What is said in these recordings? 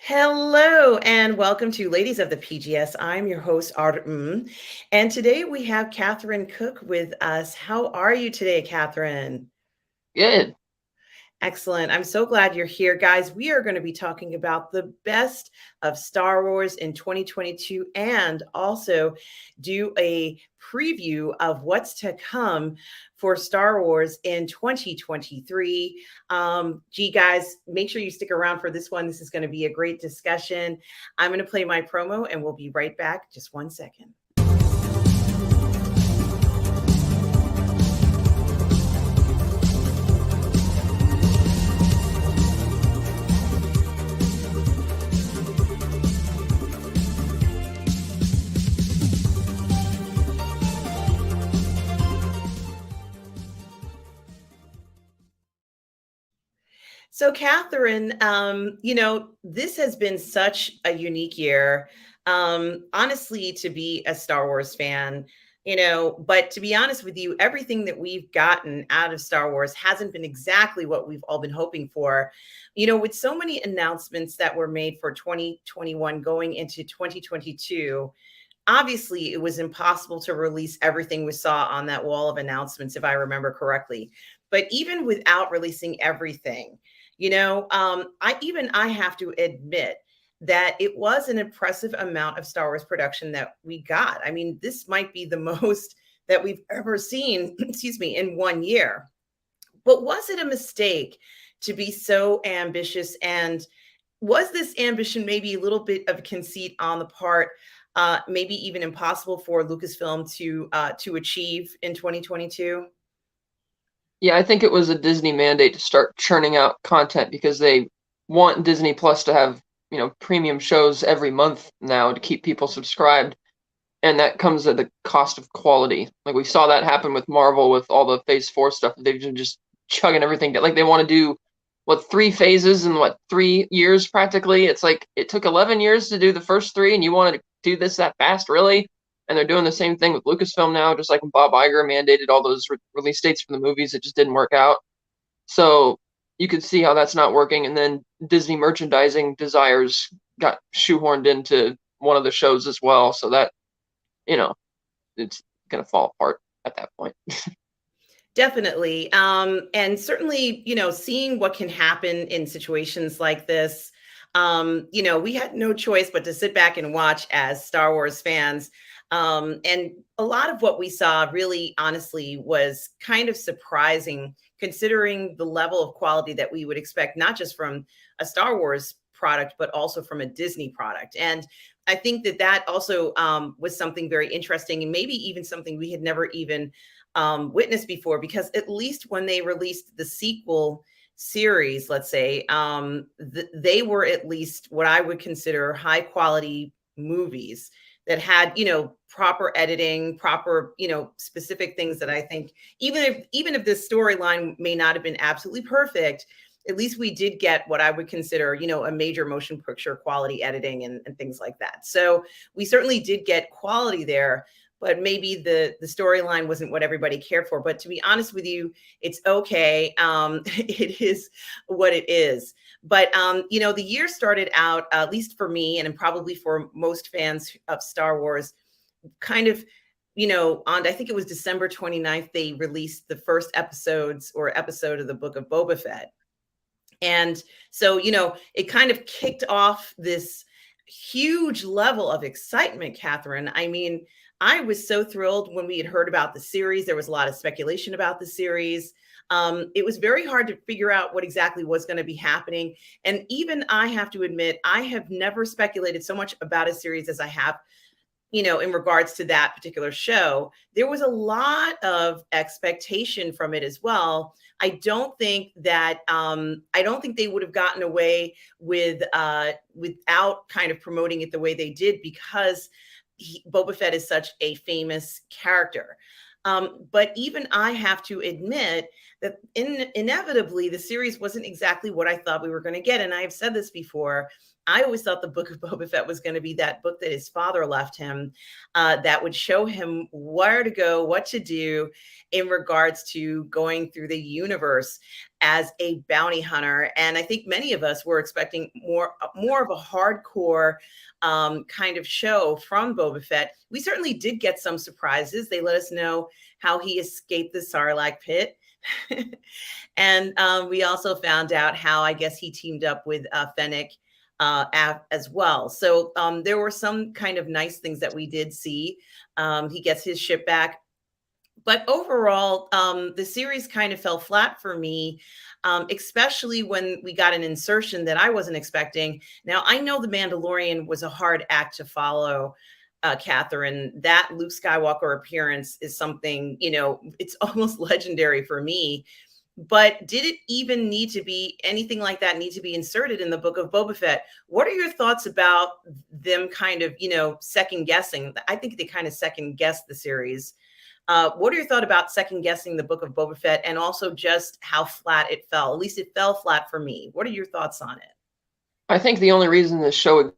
Hello and welcome to Ladies of the PGS. I'm your host, Mmmm, and today we have Catherine Cook with us. How are you today, Catherine? Good. Excellent. I'm so glad you're here, guys. We are going to be talking about the best of Star Wars in 2022 and also do a preview of what's to come for Star Wars in 2023. Gee, guys, make sure you stick around for this one. This is going to be a great discussion. I'm going to play my promo and we'll be right back. Just 1 second. So, Catherine, this has been such a unique year. Honestly, to be a Star Wars fan, but to be honest with you, everything that we've gotten out of Star Wars hasn't been exactly what we've all been hoping for. With so many announcements that were made for 2021 going into 2022, obviously it was impossible to release everything we saw on that wall of announcements, if I remember correctly. But even without releasing everything, I have to admit that it was an impressive amount of Star Wars production that we got. I mean, this might be the most that we've ever seen, excuse me, in 1 year. But was it a mistake to be so ambitious? And was this ambition maybe a little bit of conceit on the part, maybe even impossible for Lucasfilm to achieve in 2022? Yeah, I think it was a Disney mandate to start churning out content because they want Disney Plus to have, premium shows every month now to keep people subscribed. And that comes at the cost of quality. Like we saw that happen with Marvel with all the Phase 4 stuff. They've been just chugging everything down. Like they want to do three phases in 3 years practically. It's like it took 11 years to do the first three, and you want to do this that fast, really? And they're doing the same thing with Lucasfilm now, just like when Bob Iger mandated all those release dates for the movies. It just didn't work out. So you could see how that's not working. And then Disney merchandising desires got shoehorned into one of the shows as well. So that, you know, it's going to fall apart at that point. Definitely. And certainly, seeing what can happen in situations like this, we had no choice but to sit back and watch as Star Wars fans. And a lot of what we saw really, honestly, was kind of surprising considering the level of quality that we would expect, not just from a Star Wars product, but also from a Disney product. And I think that also was something very interesting and maybe even something we had never even witnessed before, because at least when they released the sequel series, let's say, they were at least what I would consider high quality movies that had, proper editing, proper, specific things that I think even if this storyline may not have been absolutely perfect, at least we did get what I would consider, a major motion picture quality editing and things like that. So we certainly did get quality there, but maybe the storyline wasn't what everybody cared for. But to be honest with you, it's okay. It is what it is. But the year started out, at least for me, and probably for most fans of Star Wars, kind of, on I think it was December 29th, they released the first episode of the Book of Boba Fett. And so, it kind of kicked off this huge level of excitement, Catherine. I mean, I was so thrilled when we had heard about the series. There was a lot of speculation about the series. It was very hard to figure out what exactly was going to be happening. And even I have to admit, I have never speculated so much about a series as I have, in regards to that particular show. There was a lot of expectation from it as well. I don't think they would have gotten away with without kind of promoting it the way they did, because Boba Fett is such a famous character. But even I have to admit that inevitably the series wasn't exactly what I thought we were going to get. And I've said this before. I always thought the Book of Boba Fett was going to be that book that his father left him, that would show him where to go, what to do in regards to going through the universe as a bounty hunter. And I think many of us were expecting more of a hardcore kind of show from Boba Fett. We certainly did get some surprises. They let us know how he escaped the Sarlacc pit. And we also found out how, I guess, he teamed up with Fennec as well. So there were some kind of nice things that we did see. He gets his ship back. But overall, the series kind of fell flat for me, especially when we got an insertion that I wasn't expecting. Now, I know The Mandalorian was a hard act to follow, Catherine. That Luke Skywalker appearance is something, it's almost legendary for me. But did it even need to be anything like that need to be inserted in the Book of Boba Fett? What are your thoughts about them kind of, second guessing? I think they kind of second guessed the series. What are your thoughts about second guessing the Book of Boba Fett, and also just how flat it fell? At least it fell flat for me. What are your thoughts on it? I think the only reason this show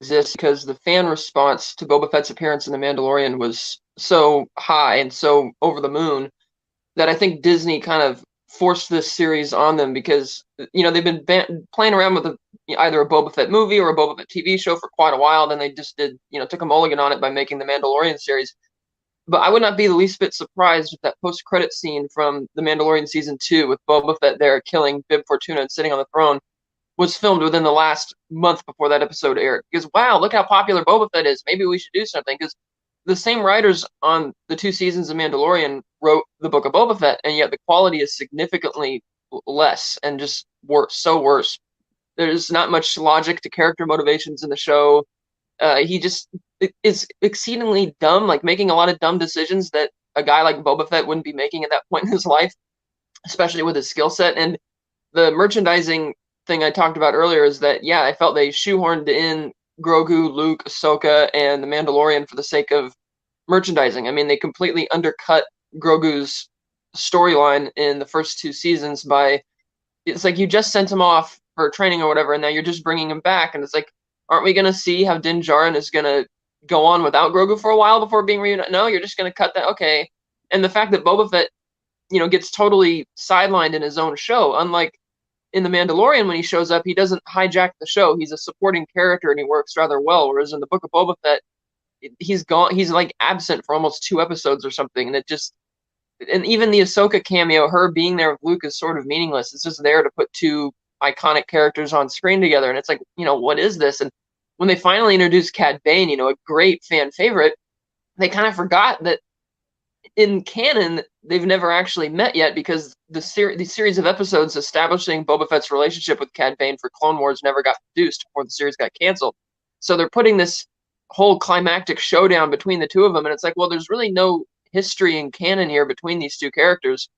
exists because the fan response to Boba Fett's appearance in The Mandalorian was so high and so over the moon that I think Disney kind of forced this series on them because, they've been playing around with either a Boba Fett movie or a Boba Fett TV show for quite a while. Then they just did, took a mulligan on it by making the Mandalorian series. But I would not be the least bit surprised if that post-credit scene from The Mandalorian Season 2 with Boba Fett there killing Bib Fortuna and sitting on the throne was filmed within the last month before that episode aired. Because, wow, look how popular Boba Fett is. Maybe we should do something. Because the same writers on the 2 seasons of Mandalorian wrote the Book of Boba Fett, and yet the quality is significantly less and just worse, so worse. There's not much logic to character motivations in the show. He just is exceedingly dumb, like making a lot of dumb decisions that a guy like Boba Fett wouldn't be making at that point in his life, especially with his skill set. And the merchandising thing I talked about earlier is that, yeah, I felt they shoehorned in Grogu, Luke, Ahsoka, and the Mandalorian for the sake of merchandising. I mean, they completely undercut Grogu's storyline in the first 2 seasons by, it's like you just sent him off for training or whatever, and now you're just bringing him back, and it's like, aren't we going to see how Din Djarin is going to go on without Grogu for a while before being reunited? No, you're just going to cut that. Okay. And the fact that Boba Fett, gets totally sidelined in his own show, unlike in The Mandalorian, when he shows up, he doesn't hijack the show. He's a supporting character and he works rather well. Whereas in the Book of Boba Fett, he's gone. He's like absent for almost 2 episodes or something. And even the Ahsoka cameo, her being there with Luke, is sort of meaningless. It's just there to put 2 iconic characters on screen together. And it's like, what is this? And when they finally introduced Cad Bane, a great fan favorite, they kind of forgot that in canon, they've never actually met yet because the series of episodes establishing Boba Fett's relationship with Cad Bane for Clone Wars never got produced before the series got canceled. So they're putting this whole climactic showdown between the 2 of them, and it's like, well, there's really no history in canon here between these 2 characters.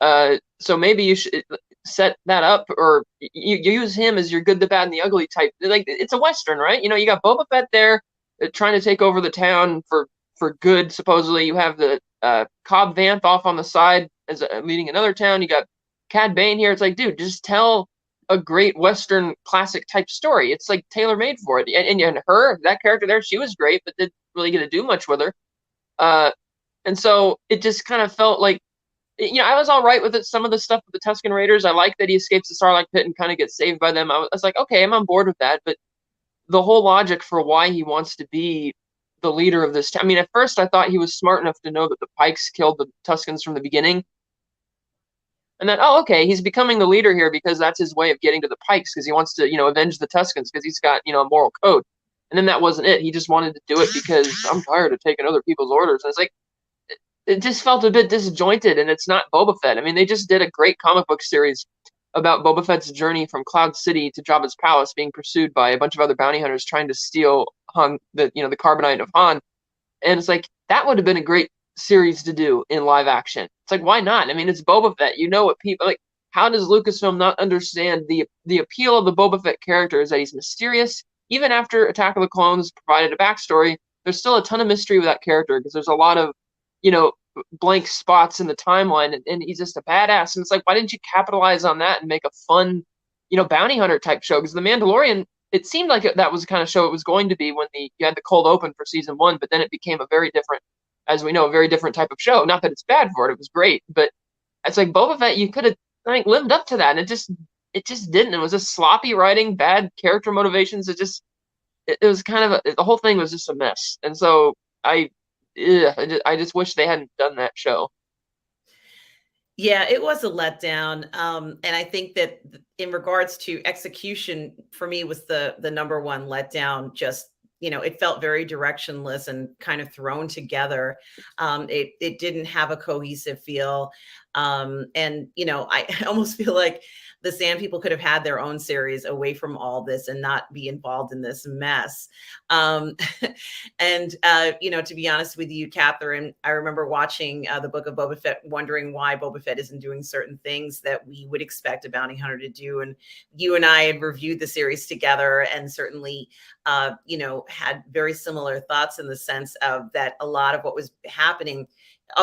So maybe you should set that up, or you use him as your good, the bad, and the ugly type. Like, it's a Western, right? You got Boba Fett there trying to take over the town for good, supposedly. You have the Cobb Vanth off on the side as leading another town. You got Cad Bane here. It's like, dude, just tell a great Western classic type story. It's like tailor-made for it. And her, that character there, she was great, but didn't really get to do much with her. And so it just kind of felt like, I was all right with it. Some of the stuff with the Tusken Raiders, I like that he escapes the Sarlacc pit and kind of gets saved by them. I was like, okay, I'm on board with that. But the whole logic for why he wants to be the leader of this town. I mean, at first I thought he was smart enough to know that the Pikes killed the Tuskens from the beginning. And then, oh, okay, he's becoming the leader here because that's his way of getting to the Pikes, because he wants to, avenge the Tuskens because he's got, a moral code. And then that wasn't it. He just wanted to do it because I'm tired of taking other people's orders. And it's like, it just felt a bit disjointed, and it's not Boba Fett. I mean, they just did a great comic book series about Boba Fett's journey from Cloud City to Jabba's palace, being pursued by a bunch of other bounty hunters trying to steal Han, the carbonite of Han. And it's like, that would have been a great series to do in live action. It's like, why not? I mean, it's Boba Fett. What people like. How does Lucasfilm not understand the appeal of the Boba Fett character is that he's mysterious. Even after Attack of the Clones provided a backstory, there's still a ton of mystery with that character because there's a lot of blank spots in the timeline, and he's just a badass. And it's like, why didn't you capitalize on that and make a fun, bounty hunter type show? Because The Mandalorian, it seemed like that was the kind of show it was going to be when you had the cold open for season one, but then it became a very different, as we know, a very different type of show. Not that it's bad for it; it was great, but it's like Boba Fett, you could have like lived up to that, and it just didn't. It was just sloppy writing, bad character motivations. It was kind of the whole thing was just a mess, and so I, I just wish they hadn't done that show. Yeah, it was a letdown. And I think that in regards to execution, for me was the number one letdown. Just, it felt very directionless and kind of thrown together. It didn't have a cohesive feel. And I almost feel like the Sand People could have had their own series away from all this and not be involved in this mess. Um, and to be honest with you, Catherine, I remember watching the Book of Boba Fett, wondering why Boba Fett isn't doing certain things that we would expect a bounty hunter to do. And you and I had reviewed the series together, and certainly, had very similar thoughts in the sense of that a lot of what was happening,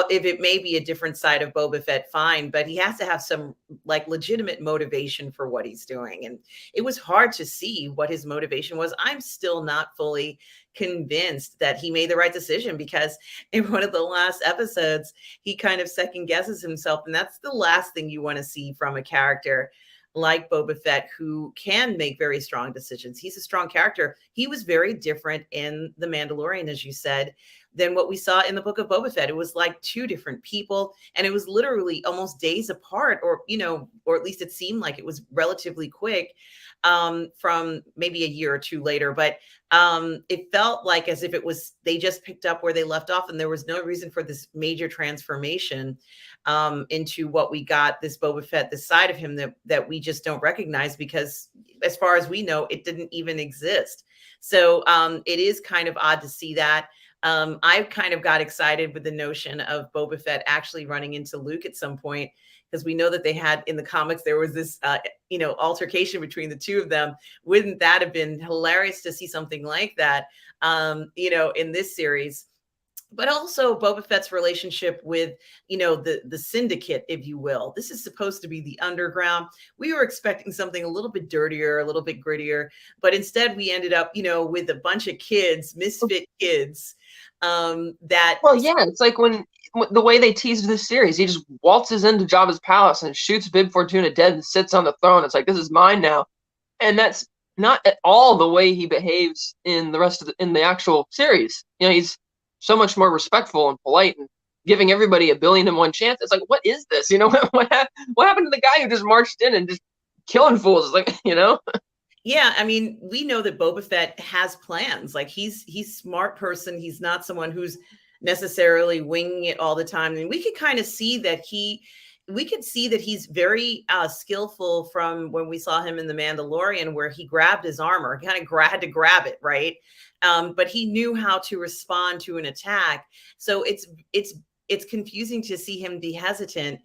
if it may be a different side of Boba Fett, fine, but he has to have some like legitimate motivation for what he's doing. And it was hard to see what his motivation was. I'm still not fully convinced that he made the right decision, because in one of the last episodes, he kind of second guesses himself. And that's the last thing you want to see from a character like Boba Fett, who can make very strong decisions. He's a strong character. He was very different in The Mandalorian, as you said, than what we saw in the Book of Boba Fett. It was like two different people, and it was literally almost days apart, or or at least it seemed like it was relatively quick, from maybe a year or two later. But it felt like as if they just picked up where they left off, and there was no reason for this major transformation into what we got, this Boba Fett, this side of him that we just don't recognize, because as far as we know, it didn't even exist. So it is kind of odd to see that. I kind of got excited with the notion of Boba Fett actually running into Luke at some point, because we know that they had in the comics, there was this, altercation between the two of them. Wouldn't that have been hilarious to see something like that, in this series? But also Boba Fett's relationship with, the syndicate, if you will. This is supposed to be the underground. We were expecting something a little bit dirtier, a little bit grittier, but instead we ended up, with a bunch of kids, misfit kids, that. Well, yeah, it's like when the way they teased this series, he just waltzes into Jabba's palace and shoots Bib Fortuna dead and sits on the throne. It's like, this is mine now, and that's not at all the way he behaves in the actual series. He's so much more respectful and polite and giving everybody a billion and one chance. It's like, what is this? What happened to the guy who just marched in and just killing fools? It's like. Yeah, I mean, we know that Boba Fett has plans. Like he's smart person. He's not someone who's necessarily winging it all the time. I mean, we could kind of see that he's very skillful from when we saw him in The Mandalorian, where he grabbed his armor, he kind of had to grab it, right? But he knew how to respond to an attack. So it's confusing to see him be hesitant,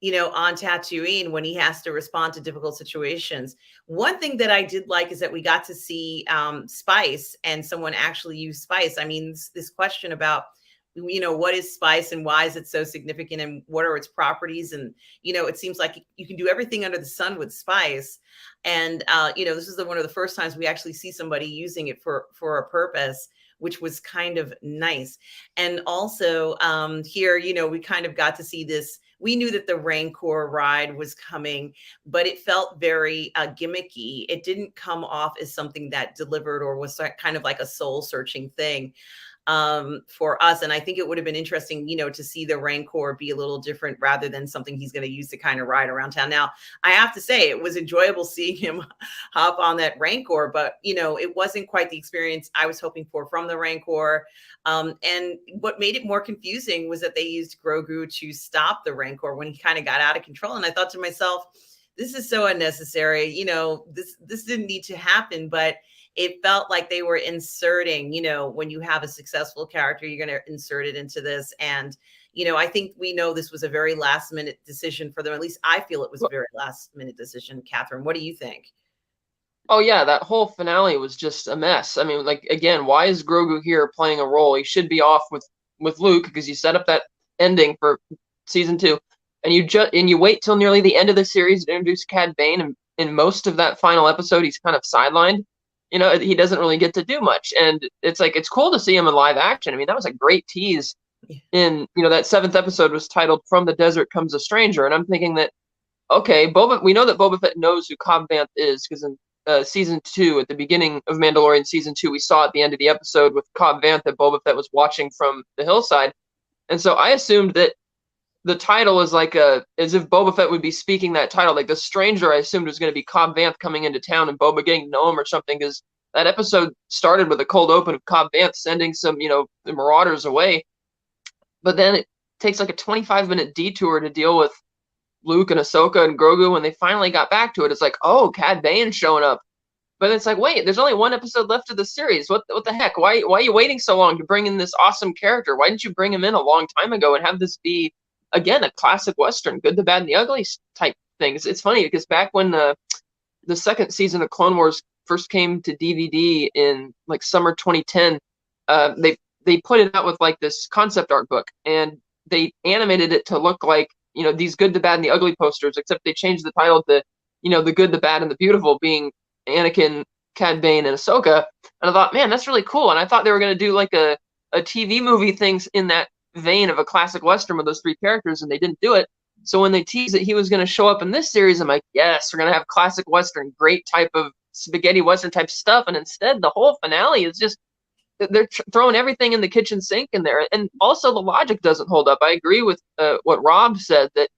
on Tatooine when he has to respond to difficult situations. One thing that I did like is that we got to see spice, and someone actually use spice. I mean, this question about, what is spice and why is it so significant and what are its properties? And, it seems like you can do everything under the sun with spice. And, this is one of the first times we actually see somebody using it for a purpose, which was kind of nice. And also here, we kind of got to see this. We knew that the Rancor ride was coming, but it felt very gimmicky. It didn't come off as something that delivered or was kind of like a soul searching thing for us. And I think it would have been interesting, to see the Rancor be a little different rather than something he's going to use to kind of ride around town. Now, I have to say it was enjoyable seeing him hop on that Rancor, but, it wasn't quite the experience I was hoping for from the Rancor. And what made it more confusing was that they used Grogu to stop the Rancor when he kind of got out of control. And I thought to myself, this is so unnecessary. This didn't need to happen, but it felt like they were inserting, when you have a successful character, you're going to insert it into this. And, I think we know this was a very last minute decision for them. At least I feel it was a very last minute decision. Catherine, what do you think? Oh yeah, that whole finale was just a mess. I mean, like, again, why is Grogu here playing a role? He should be off with Luke, because you set up ending for season 2, and you wait till nearly the end of the series to introduce Cad Bane, and in most of that final episode, he's kind of sidelined. He doesn't really get to do much, and it's cool to see him in live action. I mean, that was a great tease. In that 7th episode was titled "From the Desert Comes a Stranger," and I'm thinking that okay, we know that Boba Fett knows who Cobb Vanth is because in season 2, at the beginning of Mandalorian season 2, we saw at the end of the episode with Cobb Vanth that Boba Fett was watching from the hillside, and so I assumed that the title is as if Boba Fett would be speaking that title. Like the stranger, I assumed was going to be Cobb Vanth coming into town and Boba getting to know him or something, because that episode started with a cold open of Cobb Vanth sending some, the Marauders away. But then it takes like a 25-minute detour to deal with Luke and Ahsoka and Grogu. When they finally got back to it, it's like, oh, Cad Bane's showing up. But it's like, wait, there's only one episode left of the series. What the heck? Why are you waiting so long to bring in this awesome character? Why didn't you bring him in a long time ago and have this be, again, a classic Western, good, the bad, and the ugly type thing? It's funny because back when the 2nd season of Clone Wars first came to DVD in like summer 2010, they put it out with like this concept art book, and they animated it to look like these good, the bad, and the ugly posters, except they changed the title to the good, the bad, and the beautiful, being Anakin, Cad Bane, and Ahsoka. And I thought, man, that's really cool. And I thought they were going to do like a TV movie things in that vein of a classic Western with those 3 characters, and they didn't do it. So when they teased that he was going to show up in this series, I'm like, yes, we're going to have classic Western, great type of spaghetti Western type stuff. And instead, the whole finale is just, they're throwing everything in the kitchen sink in there. And also the logic doesn't hold up. I agree with what Rob said, that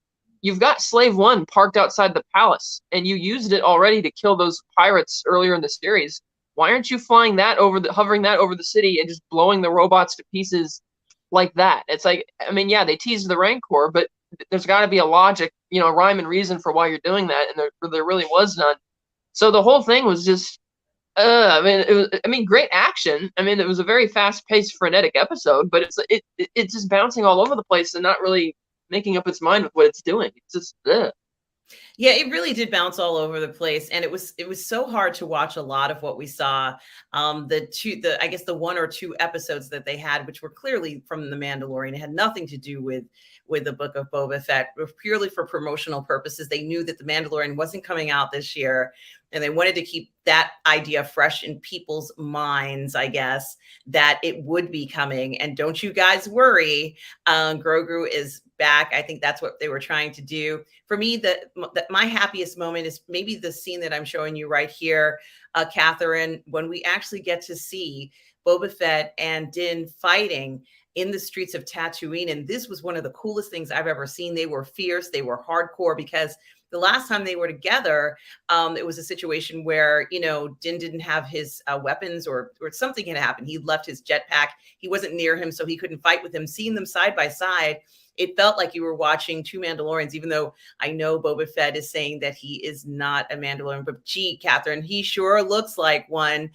you've got Slave One parked outside the palace, and you used it already to kill those pirates earlier in the series. Why aren't you flying that hovering that over the city and just blowing the robots to pieces like that? It's like, I mean, yeah, they teased the Rancor, but there's got to be a logic, rhyme and reason for why you're doing that, and there really was none. So the whole thing was just, great action. I mean, it was a very fast-paced, frenetic episode, but it's just bouncing all over the place and not really making up its mind with what it's doing. It's just, Yeah, it really did bounce all over the place, and it was so hard to watch a lot of what we saw. I guess the 1 or 2 episodes that they had, which were clearly from The Mandalorian, it had nothing to do with the Book of Boba Fett, purely for promotional purposes. They knew that The Mandalorian wasn't coming out this year, and they wanted to keep that idea fresh in people's minds, I guess, that it would be coming. And don't you guys worry, Grogu is back. I think that's what they were trying to do. For me, my happiest moment is maybe the scene that I'm showing you right here, Catherine, when we actually get to see Boba Fett and Din fighting in the streets of Tatooine. And this was one of the coolest things I've ever seen. They were fierce. They were hardcore, because the last time they were together, it was a situation where, Din didn't have his weapons, or something had happened. He left his jetpack. He wasn't near him, so he couldn't fight with him. Seeing them side by side, it felt like you were watching 2 Mandalorians, even though I know Boba Fett is saying that he is not a Mandalorian. But gee, Catherine, he sure looks like one.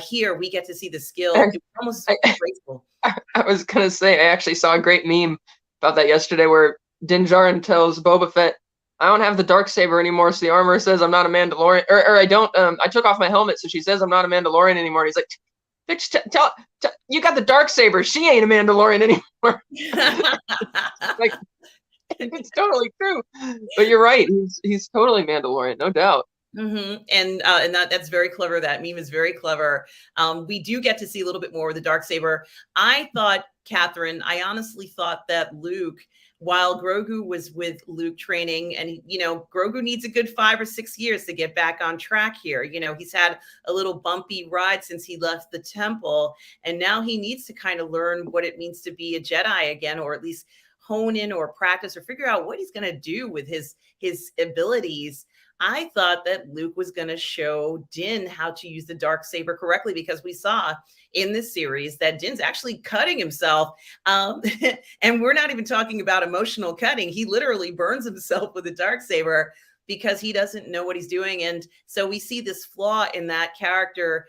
Here we get to see the skill. It was almost graceful. I was going to say, I actually saw a great meme about that yesterday where Din Djarin tells Boba Fett, I don't have the Darksaber anymore, so the armor says I'm not a Mandalorian. Or I don't, I took off my helmet, so she says I'm not a Mandalorian anymore. And he's like, bitch, you got the Darksaber. She ain't a Mandalorian anymore. Like, it's totally true. But you're right. He's totally Mandalorian, no doubt. Mm-hmm. And that's very clever. That meme is very clever. We do get to see a little bit more of the Darksaber. I thought, Catherine, I honestly thought that Luke, while Grogu was with Luke training, and Grogu needs a good 5 or 6 years to get back on track here. He's had a little bumpy ride since he left the temple, and now he needs to kind of learn what it means to be a Jedi again, or at least hone in or practice or figure out what he's going to do with his abilities. I thought that Luke was going to show Din how to use the Darksaber correctly, because we saw in this series that Din's actually cutting himself. And we're not even talking about emotional cutting. He literally burns himself with the Darksaber because he doesn't know what he's doing. And so we see this flaw in that character,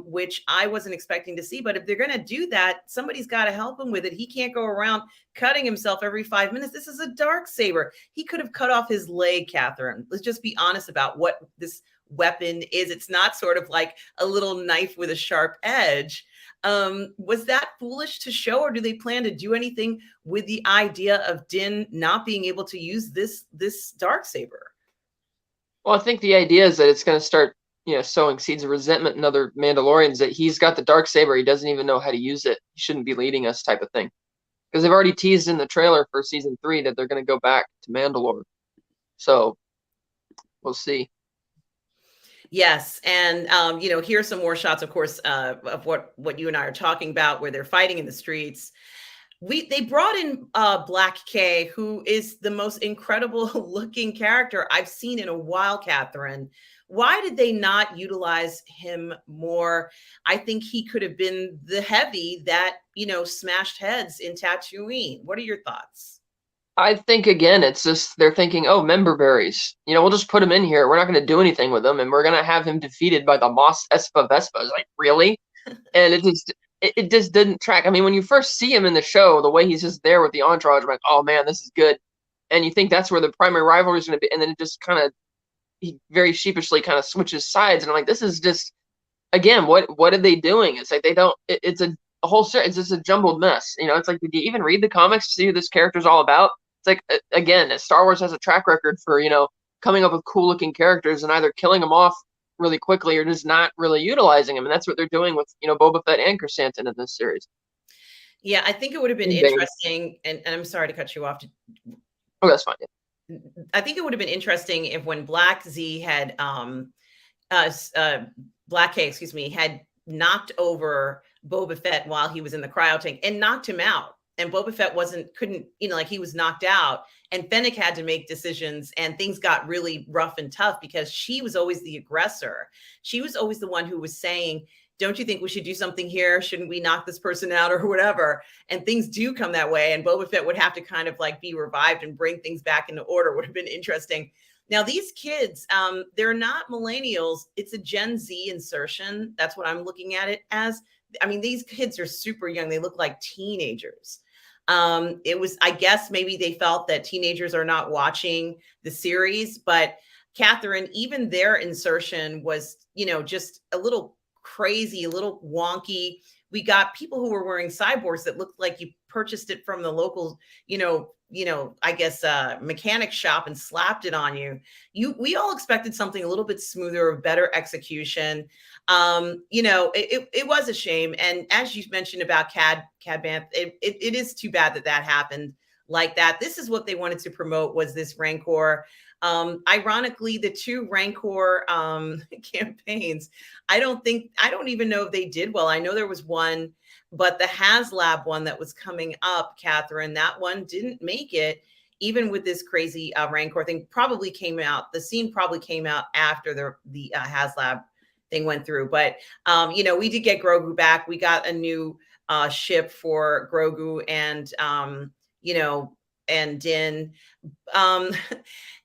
which I wasn't expecting to see. But if they're going to do that, somebody's got to help him with it. He can't go around cutting himself every 5 minutes. This is a Darksaber. He could have cut off his leg, Catherine. Let's just be honest about what this weapon is. It's not sort of like a little knife with a sharp edge. Was that foolish to show, or do they plan to do anything with the idea of Din not being able to use this dark saber? Well, I think the idea is that it's going to start, sowing seeds of resentment in other Mandalorians that he's got the dark saber, he doesn't even know how to use it. He shouldn't be leading us, type of thing. Because they've already teased in the trailer for season 3 that they're going to go back to Mandalore. So we'll see. Yes, and here's some more shots, of course, of what you and I are talking about, where they're fighting in the streets. They brought in Black K, who is the most incredible looking character I've seen in a while, Catherine. Why did they not utilize him more? I think he could have been the heavy that, smashed heads in Tatooine. What are your thoughts? I think, again, it's just they're thinking, oh, member berries. We'll just put him in here. We're not going to do anything with him, and we're going to have him defeated by the Mos Espa Vespa. It's like, really? And it just didn't track. I mean, when you first see him in the show, the way he's just there with the entourage, I'm like, oh man, this is good. And you think that's where the primary rivalry is going to be, and then it just kind of, he very sheepishly kind of switches sides, and I'm like, this is just, again, what are they doing? It's like they don't. It's a whole series. It's just a jumbled mess. It's like, did you even read the comics to see who this character's all about? It's like, again, Star Wars has a track record for coming up with cool looking characters and either killing them off really quickly or just not really utilizing them, and that's what they're doing with Boba Fett and Chrysanthemum in this series. Yeah, I think it would have been interesting, and I'm sorry to cut you off. Oh, that's fine. I think it would have been interesting if when Black Z had Black K, excuse me, had knocked over Boba Fett while he was in the cryo tank and knocked him out. And Boba Fett couldn't, like he was knocked out, and Fennec had to make decisions, and things got really rough and tough because she was always the aggressor. She was always the one who was saying, don't you think we should do something here? Shouldn't we knock this person out or whatever? And things do come that way. And Boba Fett would have to kind of like be revived and bring things back into order. Would have been interesting. Now, these kids, they're not millennials. It's a Gen Z insertion. That's what I'm looking at it as. I mean, these kids are super young. They look like teenagers. It was, I guess, maybe they felt that teenagers are not watching the series. But Catherine, even their insertion was, just a little crazy, a little wonky. We got people who were wearing cyborgs that looked like you purchased it from the local, I guess, mechanic shop and slapped it on you. We all expected something a little bit smoother, better execution. It was a shame. And as you mentioned about Cad Bant, it is too bad that happened like that. This is what they wanted to promote, was this Rancor. Ironically, the 2 Rancor campaigns, I don't even know if they did well. I know there was one, but the HasLab one that was coming up, Catherine, that one didn't make it, even with this crazy Rancor thing. Probably came out, the scene probably came out after the HasLab thing went through. But, we did get Grogu back. We got a new ship for Grogu and, and Din.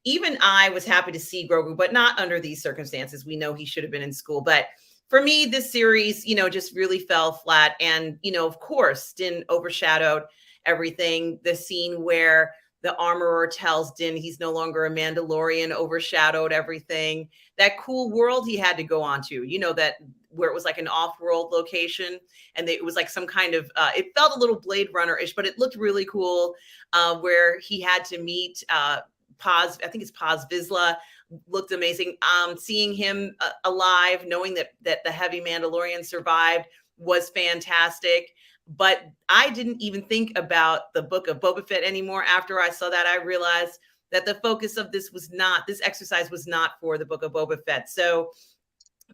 Even I was happy to see Grogu, but not under these circumstances. We know he should have been in school. But for me, this series, just really fell flat. And, of course, Din overshadowed everything. The scene where the armorer tells Din he's no longer a Mandalorian overshadowed everything. That cool world he had to go on to, that where it was like an off-world location, and it was like some kind of, it felt a little Blade Runner-ish, but it looked really cool, where he had to meet Paz, I think it's Paz Vizsla, looked amazing. Seeing him alive, knowing that the heavy Mandalorian survived, was fantastic. But I didn't even think about the book of Boba Fett anymore. After I saw that, I realized that the focus of this exercise was not for the book of Boba Fett. So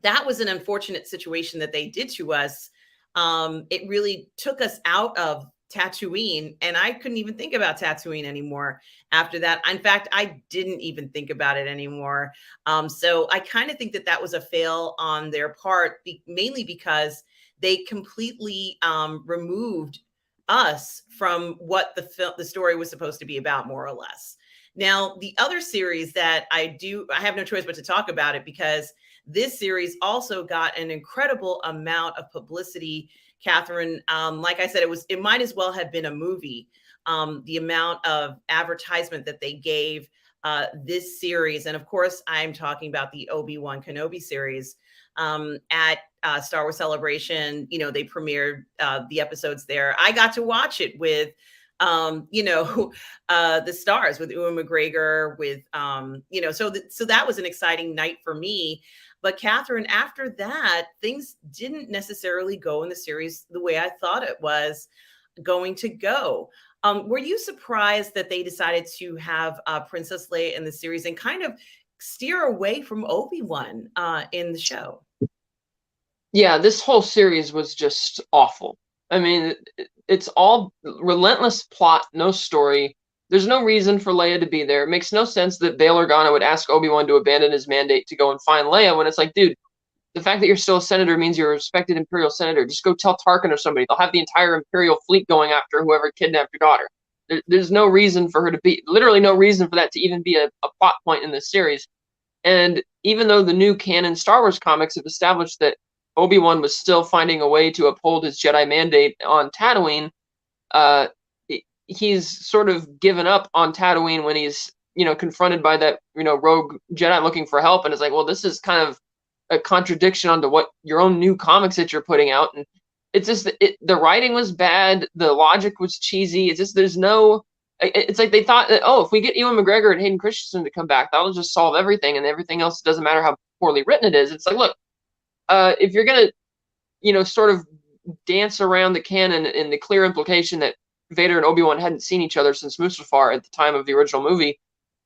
that was an unfortunate situation that they did to us. It really took us out of Tatooine, and I couldn't even think about Tatooine anymore after that. In fact, I didn't even think about it anymore. So I kind of think that was a fail on their part, mainly because they completely removed us from what the story was supposed to be about, more or less. Now, the other series that I have no choice but to talk about it, because this series also got an incredible amount of publicity, Catherine. Like I said, it might as well have been a movie. The amount of advertisement that they gave this series, and of course, I'm talking about the Obi-Wan Kenobi series, at Star Wars Celebration. You know, they premiered the episodes there. I got to watch it with, you know, the stars, with Ewan McGregor, with, you know, so that was an exciting night for me. But Catherine, after that, things didn't necessarily go in the series the way I thought it was going to go. Were you surprised that they decided to have Princess Leia in the series and kind of steer away from Obi-Wan in the show? Yeah, this whole series was just awful. I mean, it's all relentless plot, no story. There's no reason for Leia to be there. It makes no sense that Bail Organa would ask Obi-Wan to abandon his mandate to go and find Leia when it's like, dude, the fact that you're still a senator means you're a respected Imperial senator. Just go tell Tarkin or somebody. They'll have the entire Imperial fleet going after whoever kidnapped your daughter. There's no reason for her to be, literally no reason for that to even be a plot point in this series. And even though the new canon Star Wars comics have established that Obi-Wan was still finding a way to uphold his Jedi mandate on Tatooine, uh, he's sort of given up on Tatooine when he's, you know, confronted by that, you know, rogue Jedi looking for help. And it's like, well, this is kind of a contradiction onto what your own new comics that you're putting out. And it's just, the writing was bad. The logic was cheesy. It's just, there's no, it's like they thought that, oh, if we get Ewan McGregor and Hayden Christensen to come back, that'll just solve everything. And everything else doesn't matter how poorly written it is. It's like, look, if you're going to, you know, sort of dance around the canon and the clear implication that Vader and Obi-Wan hadn't seen each other since Mustafar at the time of the original movie,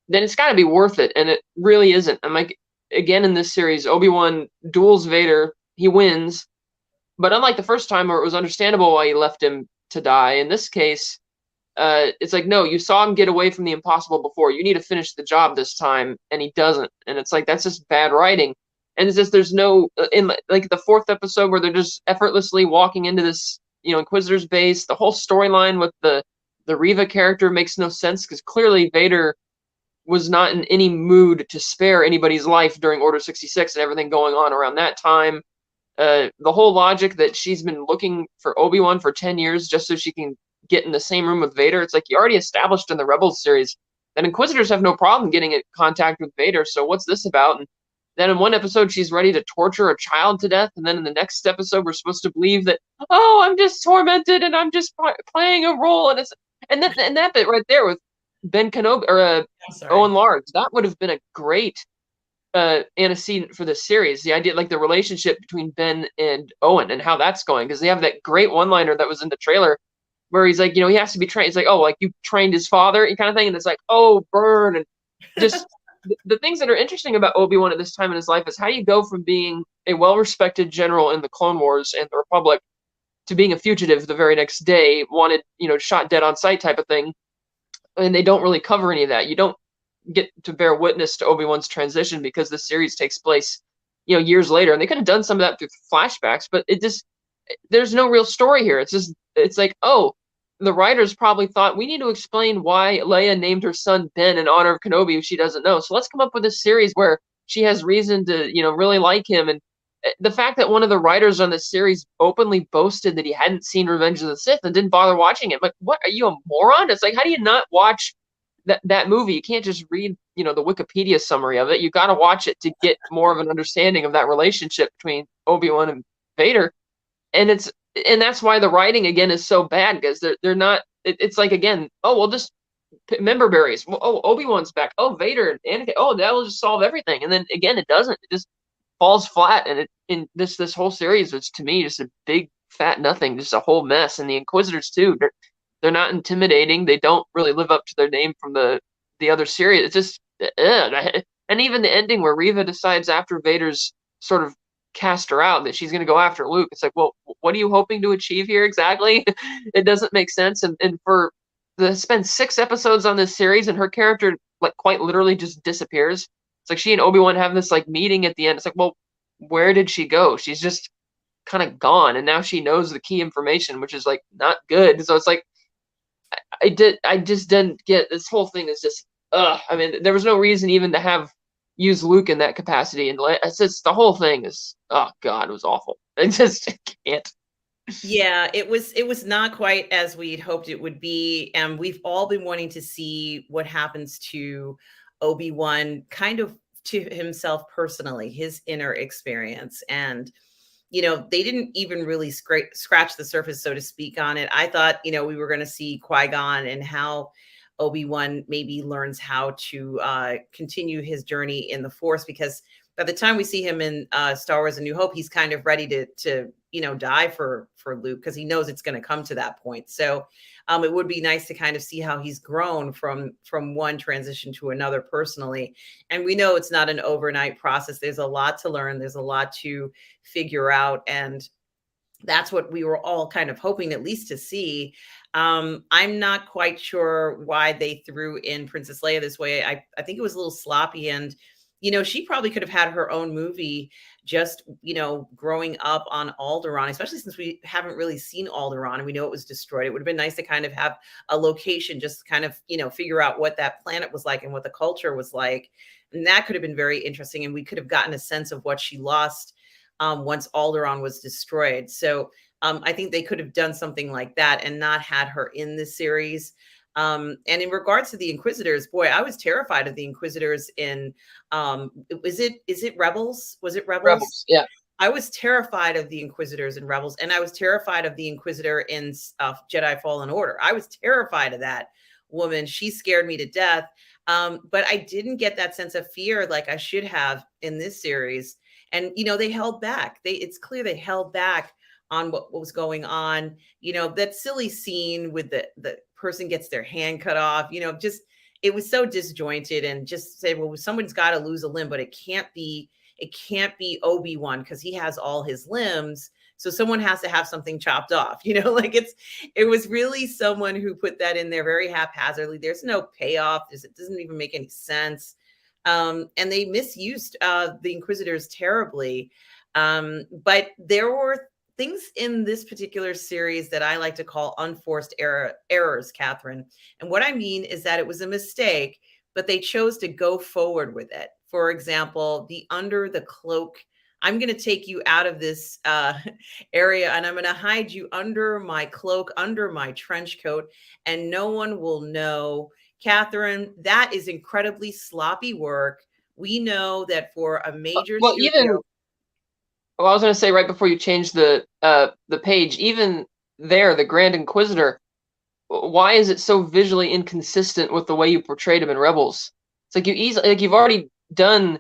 then it's got to be worth it. And it really isn't. I'm like, again, in this series, Obi-Wan duels Vader, he wins. But unlike the first time where it was understandable why he left him to die, in this case, it's like, no, you saw him get away from the impossible before. You need to finish the job this time, and he doesn't. And it's like, that's just bad writing. And it's just, there's no, in like the fourth episode where they're just effortlessly walking into this, you know, Inquisitor's base, the whole storyline with the Reva character makes no sense, because clearly Vader was not in any mood to spare anybody's life during Order 66 and everything going on around that time. The whole logic that she's been looking for Obi-Wan for 10 years just so she can get in the same room with Vader. It's like, you already established in the Rebels series that Inquisitors have no problem getting in contact with Vader, so what's this about? And then in one episode, she's ready to torture a child to death, and then in the next episode, we're supposed to believe that, oh, I'm just tormented and I'm just playing a role, and that bit right there with Ben Kenobi or Owen Lars, that would have been a great antecedent for this series. The idea, like the relationship between Ben and Owen and how that's going, because they have that great one-liner that was in the trailer where he's like, you know, he has to be trained. It's like, oh, like you trained his father, kind of thing, and it's like, oh, burn, and just the things that are interesting about Obi-Wan at this time in his life is how you go from being a well-respected general in the Clone Wars and the Republic to being a fugitive the very next day, wanted, you know, shot dead on sight type of thing. And they don't really cover any of that. You don't get to bear witness to Obi-Wan's transition because the series takes place, you know, years later. And they could have done some of that through flashbacks, but it just, there's no real story here. It's just, it's like, oh, the writers probably thought, we need to explain why Leia named her son Ben in honor of Kenobi if she doesn't know. So let's come up with a series where she has reason to, you know, really like him. And the fact that one of the writers on this series openly boasted that he hadn't seen Revenge of the Sith and didn't bother watching it. Like, what, are you a moron? It's like, how do you not watch that movie? You can't just read, you know, the Wikipedia summary of it. You got to watch it to get more of an understanding of that relationship between Obi-Wan and Vader. And that's why the writing again is so bad, because they're not. It's like, again, oh, we'll just member berries. Oh, Obi-Wan's back. Oh, Vader and Anakin. Oh, that will just solve everything. And then again, it doesn't. It just falls flat. And in this whole series was, to me, just a big fat nothing, just a whole mess. And the Inquisitors too. They're not intimidating. They don't really live up to their name from the other series. It's just, and even the ending where Reva decides after Vader's sort of cast her out that she's going to go after Luke. It's like, well, what are you hoping to achieve here exactly? It doesn't make sense. And for to spend 6 episodes on this series and her character like quite literally just disappears. It's like she and Obi-Wan have this like meeting at the end. It's like, well, where did she go? She's just kind of gone, and now she knows the key information, which is like not good. So it's like, I just didn't get, this whole thing is just, I mean, there was no reason even to use Luke in that capacity, and it's just, the whole thing is, oh god, it was awful. I can't. Yeah, it was not quite as we'd hoped it would be, and we've all been wanting to see what happens to Obi-Wan kind of to himself personally, his inner experience. And they didn't even really scratch the surface, so to speak, on it. I thought, we were going to see Qui-Gon and how Obi-Wan maybe learns how to continue his journey in the Force, because by the time we see him in Star Wars: A New Hope, he's kind of ready to die for Luke, because he knows it's going to come to that point. So it would be nice to kind of see how he's grown from one transition to another personally. And we know it's not an overnight process. There's a lot to learn. There's a lot to figure out. And that's what we were all kind of hoping at least to see. I'm not quite sure why they threw in Princess Leia this way. I think it was a little sloppy, and she probably could have had her own movie just, growing up on Alderaan, especially since we haven't really seen Alderaan and we know it was destroyed. It would have been nice to kind of have a location, just kind of, figure out what that planet was like and what the culture was like. And that could have been very interesting. And we could have gotten a sense of what she lost once Alderaan was destroyed. So I think they could have done something like that and not had her in this series. And in regards to the Inquisitors, boy, I was terrified of the Inquisitors in, is it Rebels? Was it Rebels? Rebels, yeah. I was terrified of the Inquisitors in Rebels, and I was terrified of the Inquisitor in Jedi Fallen Order. I was terrified of that woman. She scared me to death. But I didn't get that sense of fear like I should have in this series. And, they held back. It's clear they held back on what was going on. That silly scene with the person gets their hand cut off, just, it was so disjointed, and just say, well, someone's got to lose a limb, but it can't be Obi-Wan, because he has all his limbs. So someone has to have something chopped off, like it was really someone who put that in there very haphazardly. There's no payoff. It doesn't even make any sense. And they misused the Inquisitors terribly. But there were things in this particular series that I like to call unforced errors, Catherine. And what I mean is that it was a mistake, but they chose to go forward with it. For example, the under the cloak. I'm going to take you out of this area, and I'm going to hide you under my cloak, under my trench coat, and no one will know. Catherine, that is incredibly sloppy work. We know that for a major studio. Well, I was going to say, right before you change the page, even there, the Grand Inquisitor, why is it so visually inconsistent with the way you portrayed him in Rebels? It's like you've already done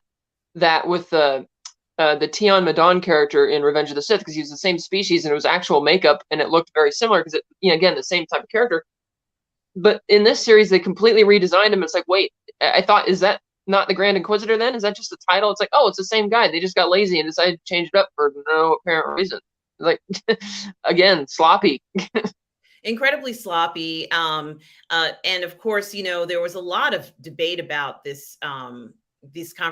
that with the Tion Madon character in Revenge of the Sith, because he was the same species and it was actual makeup and it looked very similar because again, the same type of character. But in this series, they completely redesigned him. It's like, wait, I thought, is that not the Grand Inquisitor then? Is that just the title? It's like, oh, it's the same guy. They just got lazy and decided to change it up for no apparent reason. Like, again, sloppy. Incredibly sloppy. And of course, there was a lot of debate about this.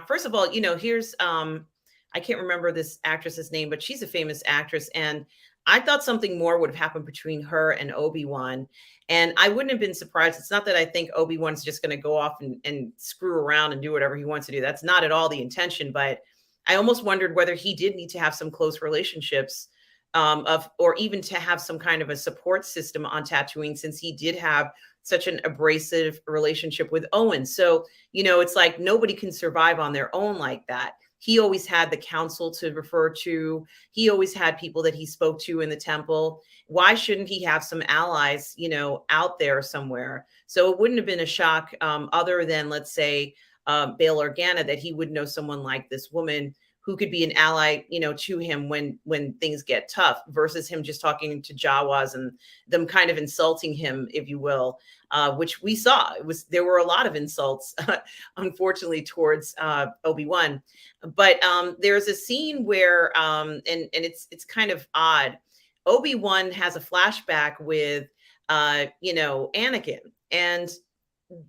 First of all, here's I can't remember this actress's name, but she's a famous actress, and I thought something more would have happened between her and Obi-Wan. And I wouldn't have been surprised. It's not that I think Obi-Wan's just going to go off and screw around and do whatever he wants to do. That's not at all the intention. But I almost wondered whether he did need to have some close relationships or even to have some kind of a support system on Tatooine, since he did have such an abrasive relationship with Owen. So, it's like nobody can survive on their own like that. He always had the council to refer to. He always had people that he spoke to in the temple. Why shouldn't he have some allies, out there somewhere? So it wouldn't have been a shock, other than, let's say, Bail Organa, that he would know someone like this woman who could be an ally, to him when things get tough, versus him just talking to Jawas and them kind of insulting him, if you will, which we saw. There were a lot of insults, unfortunately, towards Obi-Wan. But there's a scene where, and it's kind of odd. Obi-Wan has a flashback with, Anakin, and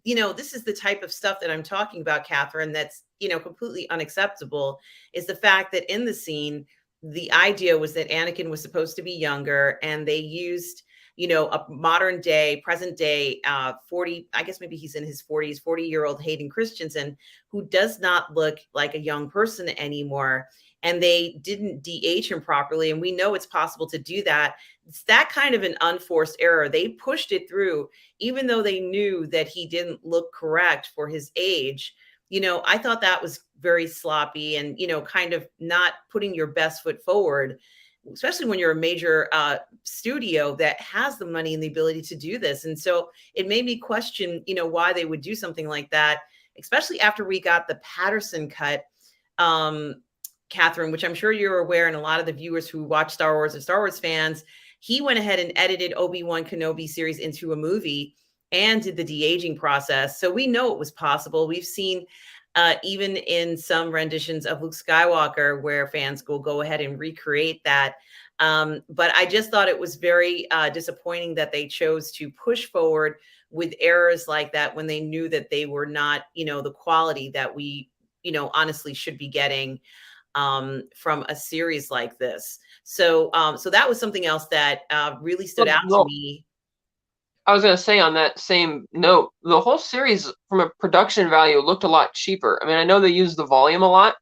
this is the type of stuff that I'm talking about, Catherine, that's, completely unacceptable, is the fact that in the scene, the idea was that Anakin was supposed to be younger, and they used, a modern day, present day, 40, I guess maybe he's in his 40s, 40-year-old Hayden Christensen, who does not look like a young person anymore. And they didn't de-age him properly. And we know it's possible to do that. It's that kind of an unforced error. They pushed it through, even though they knew that he didn't look correct for his age. I thought that was very sloppy and, kind of not putting your best foot forward, especially when you're a major studio that has the money and the ability to do this. And so it made me question, why they would do something like that, especially after we got the Patterson cut, Catherine, which I'm sure you're aware, and a lot of the viewers who watch Star Wars are Star Wars fans. He went ahead and edited Obi-Wan Kenobi series into a movie and did the de-aging process. So we know it was possible. We've seen even in some renditions of Luke Skywalker where fans will go ahead and recreate that. But I just thought it was very disappointing that they chose to push forward with errors like that when they knew that they were not, the quality that we, honestly should be getting from a series like this. So that was something else that really stood out to me. I was going to say on that same note, the whole series from a production value looked a lot cheaper. I mean, I know they use the volume a lot,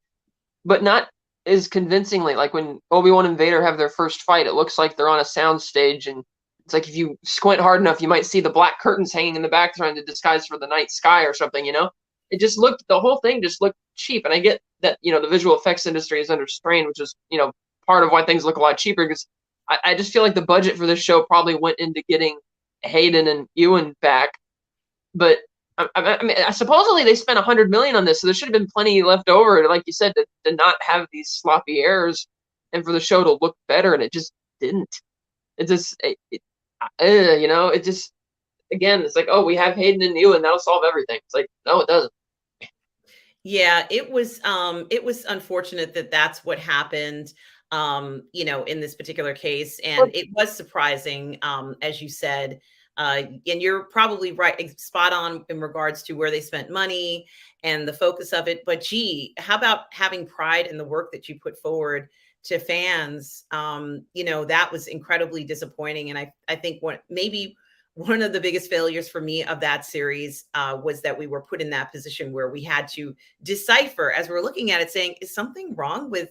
but not as convincingly. Like when Obi-Wan and Vader have their first fight, it looks like they're on a sound stage, and it's like if you squint hard enough, you might see the black curtains hanging in the background to disguise for the night sky or something, It just looked, the whole thing just looked cheap. And I get that, the visual effects industry is under strain, which is, part of why things look a lot cheaper, because I just feel like the budget for this show probably went into getting Hayden and Ewan back, but I mean, supposedly they spent $100 million on this, so there should have been plenty left over, like you said, to not have these sloppy errors, and for the show to look better, and it just didn't. It just, it just, again, it's like, oh, we have Hayden and Ewan, that'll solve everything. It's like, no, it doesn't. Yeah, it was unfortunate that that's what happened. In this particular case. And it was surprising, as you said, and you're probably right, spot on in regards to where they spent money and the focus of it. But gee, how about having pride in the work that you put forward to fans? That was incredibly disappointing. And I think maybe one of the biggest failures for me of that series was that we were put in that position where we had to decipher as we're looking at it, saying, is something wrong with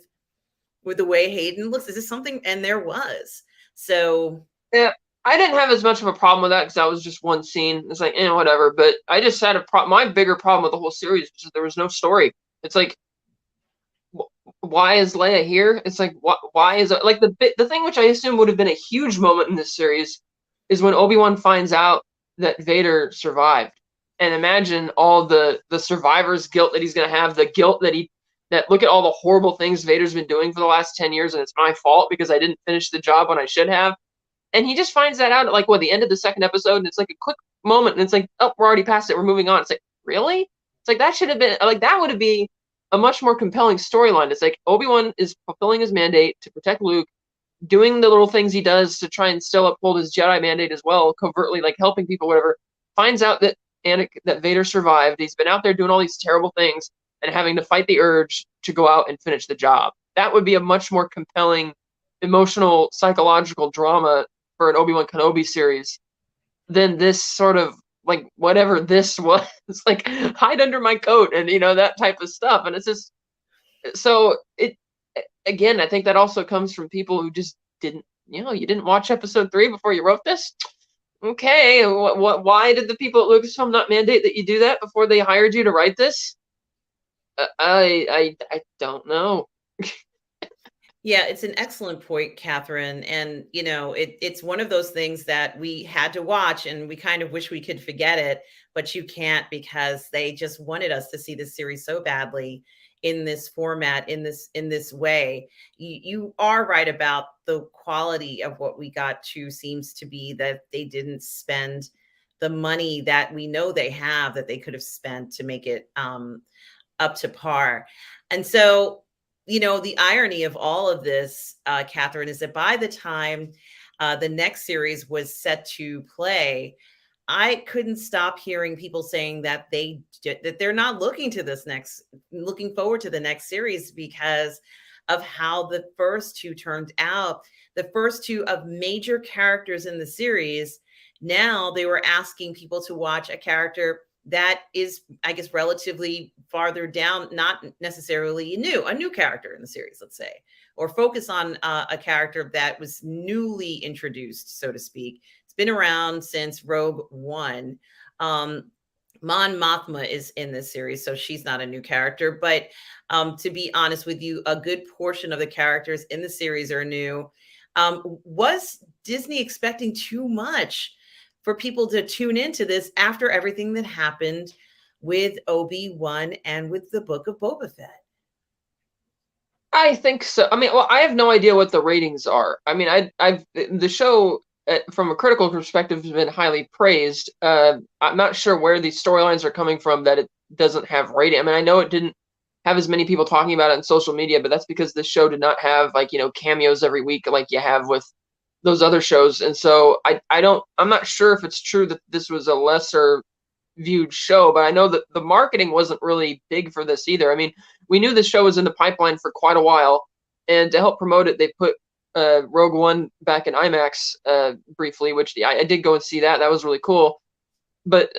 the way Hayden looks? Is this something? And there was. So yeah, I didn't have as much of a problem with that because that was just one scene. It's like, whatever. But I just had my bigger problem with the whole series was that there was no story. It's like, why is Leia here? It's like, why is it like the thing which I assume would have been a huge moment in this series is when Obi-Wan finds out that Vader survived, and imagine all the survivor's guilt that he's going to have, the guilt that look at all the horrible things Vader's been doing for the last 10 years, and it's my fault because I didn't finish the job when I should have. And he just finds that out at the end of the second episode, and it's like a quick moment, and it's like, oh, we're already past it, we're moving on. It's like, really? It's like, that should have been, like, that would be a much more compelling storyline. It's like Obi-Wan is fulfilling his mandate to protect Luke, doing the little things he does to try and still uphold his Jedi mandate as well, covertly, like helping people, whatever, finds out that Vader survived. He's been out there doing all these terrible things and having to fight the urge to go out and finish the job. That would be a much more compelling, emotional, psychological drama for an Obi-Wan Kenobi series than this sort of, like, whatever this was. It's like, hide under my coat and, that type of stuff. And it's just, so again, I think that also comes from people who just didn't, you didn't watch episode 3 before you wrote this. Okay, why did the people at Lucasfilm not mandate that you do that before they hired you to write this? I don't know. Yeah, it's an excellent point, Catherine. And, it's one of those things that we had to watch and we kind of wish we could forget it, but you can't because they just wanted us to see this series so badly in this format, in this way. You are right about the quality of what we got to seems to be that they didn't spend the money that we know they have that they could have spent to make it up to par. And so, the irony of all of this, Catherine, is that by the time the next series was set to play, I couldn't stop hearing people saying that they're not looking forward to the next series because of how the first two turned out. The first two of major characters in the series. Now they were asking people to watch a character that is, I guess, relatively farther down, not necessarily a new character in the series, let's say, or focus on a character that was newly introduced, so to speak. It's been around since Rogue One. Mon Mothma is in this series, so she's not a new character. But to be honest with you, a good portion of the characters in the series are new. Was Disney expecting too much for people to tune into this after everything that happened with Obi-Wan and with the Book of Boba Fett? I think so. I mean, well, I have no idea what the ratings are. I mean, the show from a critical perspective has been highly praised. I'm not sure where these storylines are coming from that it doesn't have rating. I mean, I know it didn't have as many people talking about it on social media, but that's because the show did not have like, cameos every week like you have with those other shows. And so I'm not sure if it's true that this was a lesser viewed show, but I know that the marketing wasn't really big for this either. I mean, we knew the show was in the pipeline for quite a while, and to help promote it, they put Rogue One back in IMAX briefly, which I did go and see that. That was really cool. But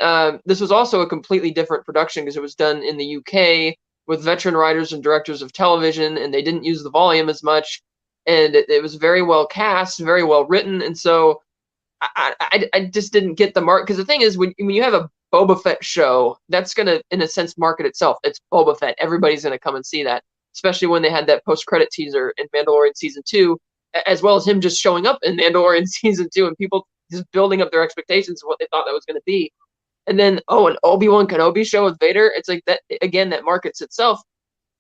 this was also a completely different production because it was done in the UK with veteran writers and directors of television, and they didn't use the volume as much. And it was very well cast, very well written, and so I just didn't get the mark, because the thing is, when you have a Boba Fett show, that's gonna, in a sense, market itself. It's Boba Fett. Everybody's gonna come and see that, especially when they had that post-credit teaser in Mandalorian season 2, as well as him just showing up in Mandalorian season 2, and people just building up their expectations of what they thought that was gonna be. And then, oh, an Obi-Wan Kenobi show with Vader. It's like that again. That markets itself.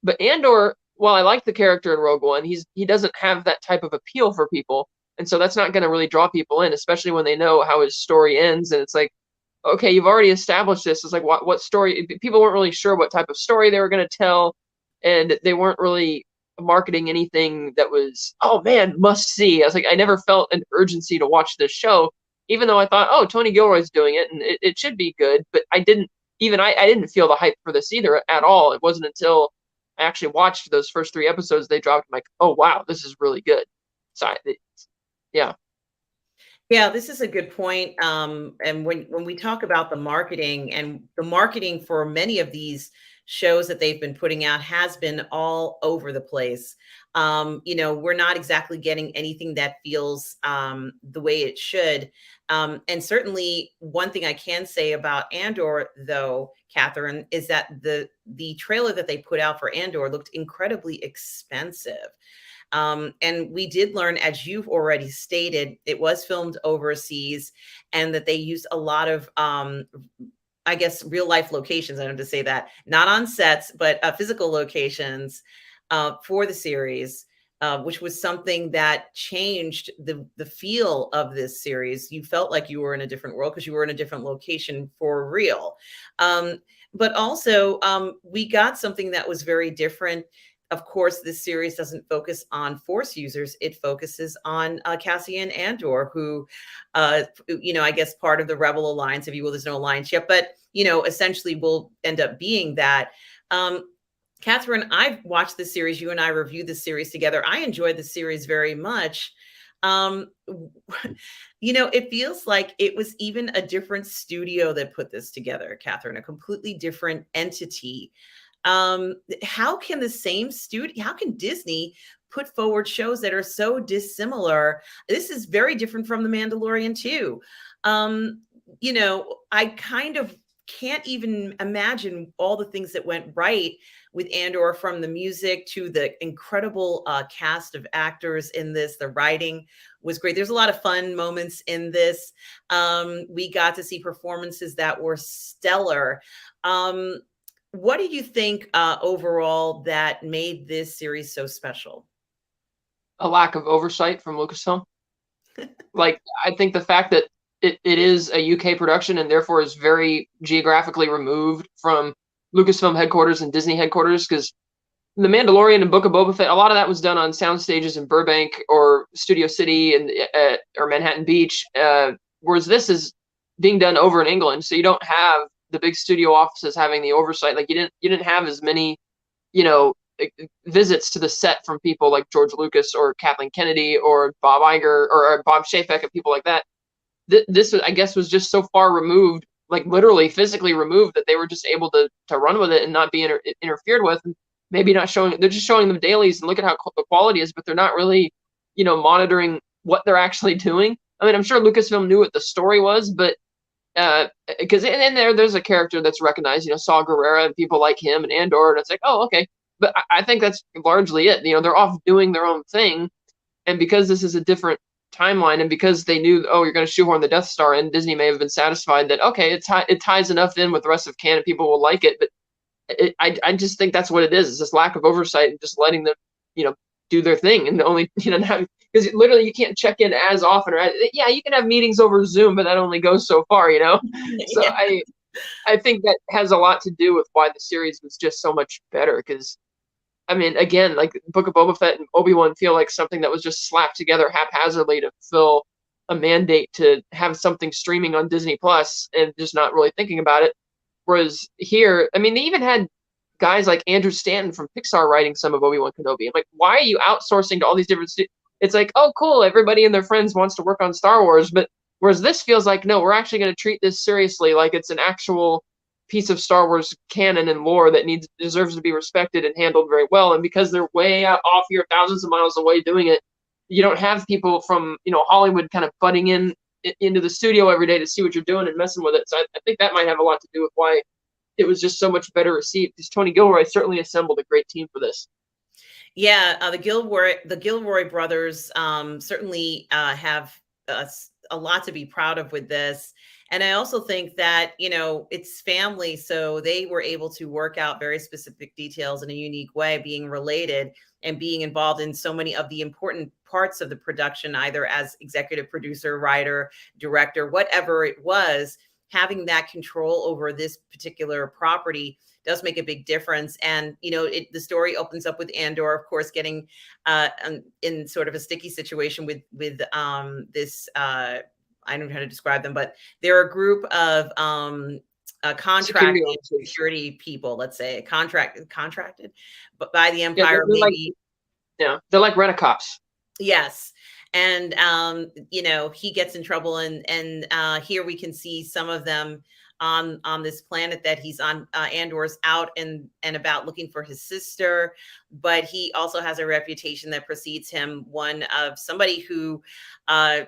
But Andor, while I like the character in Rogue One, he doesn't have that type of appeal for people, and so that's not going to really draw people in, especially when they know how his story ends. And it's like, okay, you've already established this. It's like, what story? People weren't really sure what type of story they were going to tell, and they weren't really marketing anything that was, oh man, must see. I was like, I never felt an urgency to watch this show, even though I thought, oh, Tony Gilroy's doing it, and it should be good. But I didn't I didn't feel the hype for this either at all. It wasn't until I actually watched those first 3 episodes they dropped. I'm like, oh wow, this is really good. So yeah. Yeah, this is a good point. And when we talk about the marketing, and the marketing for many of these shows that they've been putting out has been all over the place. We're not exactly getting anything that feels the way it should. And certainly, one thing I can say about Andor, though, Catherine, is that the trailer that they put out for Andor looked incredibly expensive. And we did learn, as you've already stated, it was filmed overseas, and that they used a lot of, I guess, real life locations. I don't have to say that, not on sets, but physical locations for the series, which was something that changed the feel of this series. You felt like you were in a different world because you were in a different location for real. But also, we got something that was very different. Of course, this series doesn't focus on Force users. It focuses on Cassian Andor, who, I guess part of the Rebel Alliance, if you will. There's no alliance yet, but, essentially will end up being that. Catherine, I've watched this series. You and I reviewed the series together. I enjoyed the series very much. It feels like it was even a different studio that put this together, Catherine, a completely different entity. How can the same studio, how can Disney put forward shows that are so dissimilar? This is very different from The Mandalorian too. I kind of can't even imagine all the things that went right with Andor, from the music to the incredible cast of actors in this. The writing was great. There's a lot of fun moments in this. We got to see performances that were stellar. What do you think overall that made this series so special? A lack of oversight from Lucasfilm. Like, I think the fact that it is a UK production and therefore is very geographically removed from Lucasfilm headquarters and Disney headquarters, because The Mandalorian and Book of Boba Fett, a lot of that was done on sound stages in Burbank or Studio City and or Manhattan Beach, whereas this is being done over in England, so you don't have the big studio offices having the oversight. Like, you didn't have as many, visits to the set from people like George Lucas or Kathleen Kennedy or Bob Iger or Bob Chapek and people like that. This, I guess, was just so far removed, like literally physically removed, that they were just able to run with it and not be interfered with. And maybe not showing, they're just showing them dailies and look at how the quality is, but they're not really, monitoring what they're actually doing. I mean, I'm sure Lucasfilm knew what the story was, but Because in there's a character that's recognized, Saw Gerrera, and people like him and Andor, and it's like, oh, okay. But I think that's largely it. They're off doing their own thing, and because this is a different timeline, and because they knew, oh, you're going to shoehorn the Death Star in, Disney may have been satisfied that, okay, it ties enough in with the rest of canon, people will like it. But I just think that's what it is. It's this lack of oversight and just letting them, do their thing, and only, because literally you can't check in as often, or yeah, you can have meetings over Zoom, but that only goes so far. So Yeah. I think that has a lot to do with why the series was just so much better. Because I mean, again, like Book of Boba Fett and Obi-Wan feel like something that was just slapped together haphazardly to fill a mandate to have something streaming on Disney Plus, and just not really thinking about it. Whereas here, I mean, they even had guys like Andrew Stanton from Pixar writing some of Obi-Wan Kenobi. I'm like, why are you outsourcing to all these different It's like, oh, cool, everybody and their friends wants to work on Star Wars, but whereas this feels like, no, we're actually going to treat this seriously, like it's an actual piece of Star Wars canon and lore that deserves to be respected and handled very well. And because they're way out off here, thousands of miles away doing it, you don't have people from Hollywood kind of butting into the studio every day to see what you're doing and messing with it. So I think that might have a lot to do with why it was just so much better received. Because Tony Gilroy certainly assembled a great team for this. Yeah, the Gilroy brothers certainly have a lot to be proud of with this. And I also think that, it's family, so they were able to work out very specific details in a unique way, being related and being involved in so many of the important parts of the production, either as executive producer, writer, director, whatever it was. Having that control over this particular property does make a big difference. And, the story opens up with Andor, of course, getting in sort of a sticky situation with this, I don't know how to describe them, but they're a group of contracted security people, let's say, contracted but by the Yeah, Empire, maybe. They're like rent-a-cops. Yes. And he gets in trouble, and here we can see some of them on this planet that he's on. Andor's out and about looking for his sister, but he also has a reputation that precedes him, one of somebody who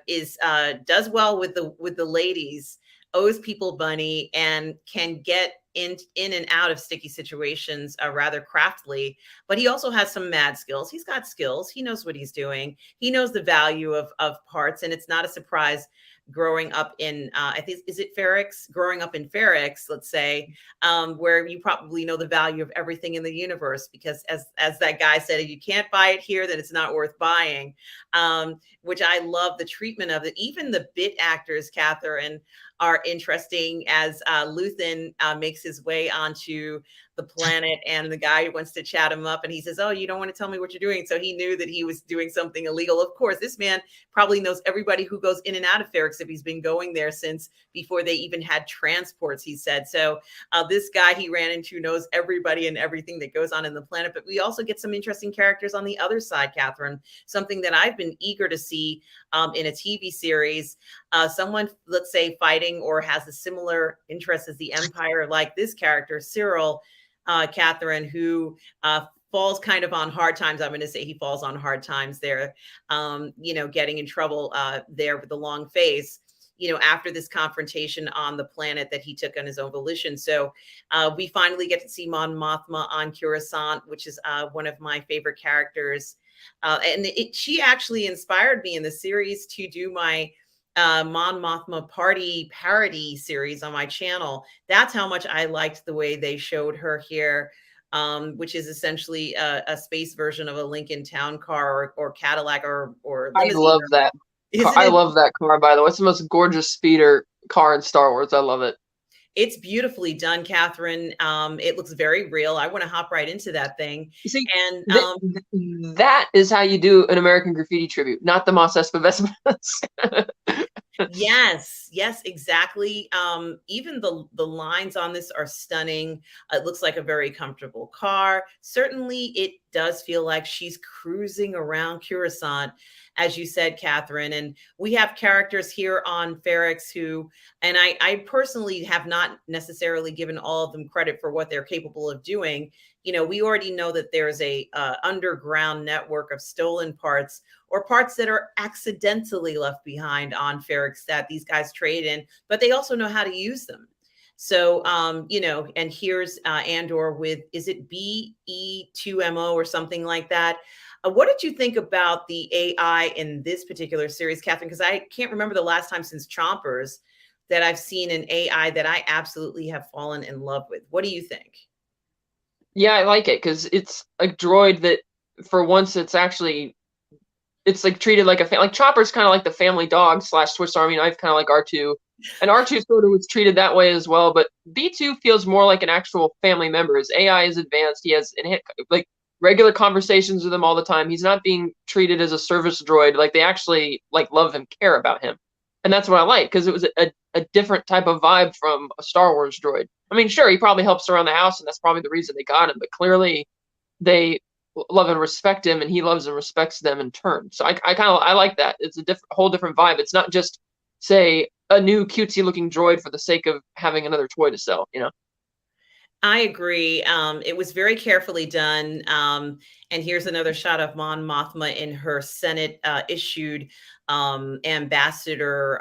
is does well with the ladies, owes people money, and can get in and out of sticky situations rather craftily. But he also has some mad skills. He's got skills. He knows what he's doing. He knows the value of parts, and it's not a surprise growing up in I think, is it Ferrix? Growing up in Ferrix, let's say, where you probably know the value of everything in the universe, because as that guy said, if you can't buy it here, then it's not worth buying. Which I love the treatment of it. Even the bit actors, Catherine, are interesting as Luthen makes his way onto the planet, and the guy wants to chat him up, and he says, oh, you don't want to tell me what you're doing. So he knew that he was doing something illegal. Of course, this man probably knows everybody who goes in and out of Ferrix, if he's been going there since before they even had transports, he said. So this guy he ran into knows everybody and everything that goes on in the planet. But we also get some interesting characters on the other side, Catherine, something that I've been eager to see in a TV series. Someone, let's say, fighting or has a similar interest as the Empire, like this character, Cyril, Catherine, who falls kind of on hard times. I'm going to say he falls on hard times there, getting in trouble there with the long face, after this confrontation on the planet that he took on his own volition. So we finally get to see Mon Mothma on Coruscant, which is one of my favorite characters. And she actually inspired me in the series to do my Mon Mothma party parody series on my channel. That's how much I liked the way they showed her here, which is essentially a space version of a Lincoln Town Car or Cadillac or limousine. I love that. I love that car, by the way. It's the most gorgeous speeder car in Star Wars. I love it. It's beautifully done, Catherine. It looks very real. I want to hop right into that thing. You see, and that is how you do an American Graffiti tribute, not the Mos Espa Vespas. Yes, exactly. Even the lines on this are stunning. It looks like a very comfortable car. Certainly, it does feel like she's cruising around Coruscant, as you said, Catherine. And we have characters here on Ferrix who, and I personally have not necessarily given all of them credit for what they're capable of doing. we already know that there's a underground network of stolen parts or parts that are accidentally left behind on Ferrix that these guys trade in, but they also know how to use them. So, and here's Andor with, is it BE2MO or something like that? What did you think about the AI in this particular series, Catherine? Because I can't remember the last time since Chompers that I've seen an AI that I absolutely have fallen in love with. What do you think? Yeah, I like it because it's a droid that, for once, it's like treated like like Chopper's kind of like the family dog slash Swiss Army knife, kind of like R2, and R2 sort of was treated that way as well. But B2 feels more like an actual family member. His AI is advanced. He has like regular conversations with him all the time. He's not being treated as a service droid. Like they actually like love and care about him, and that's what I like because it was a different type of vibe from a Star Wars droid. I mean, sure, he probably helps around the house, and that's probably the reason they got him. But clearly, they love and respect him, and he loves and respects them in turn. So I like that. It's a whole different vibe. It's not just, say, a new cutesy looking droid for the sake of having another toy to sell. I agree. It was very carefully done. And here's another shot of Mon Mothma in her Senate issued ambassador,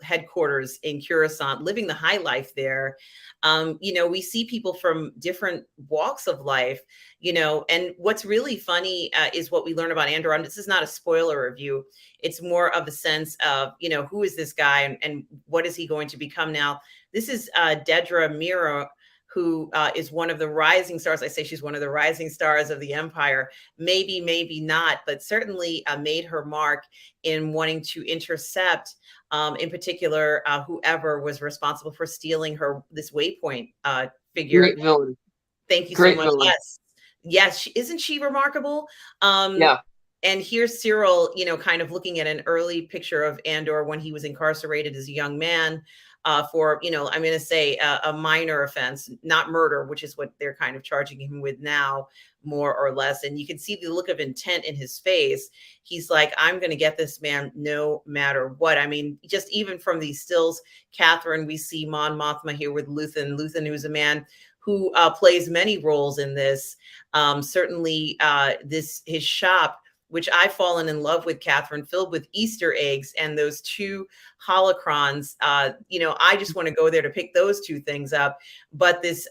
headquarters in Coruscant, living the high life there. We see people from different walks of life, and what's really funny is what we learn about Andor. And this is not a spoiler review. It's more of a sense of, who is this guy and what is he going to become now? This is Dedra Mira, who is one of the rising stars. I say she's one of the rising stars of the Empire. Maybe, maybe not, but certainly made her mark in wanting to intercept, in particular, whoever was responsible for stealing this Waypoint figure. Great villain. Thank you Great so much. villain. Yes, isn't she remarkable? Yeah. And here's Cyril, kind of looking at an early picture of Andor when he was incarcerated as a young man for, I'm going to say a minor offense, not murder, which is what they're kind of charging him with now, more or less. And you can see the look of intent in his face. He's like, I'm going to get this man no matter what. I mean, just even from these stills, Catherine, we see Mon Mothma here with Luthen, who's a man who plays many roles in this. Certainly, his shop, which I've fallen in love with, Catherine, filled with Easter eggs and those two holocrons. I just want to go there to pick those two things up. But this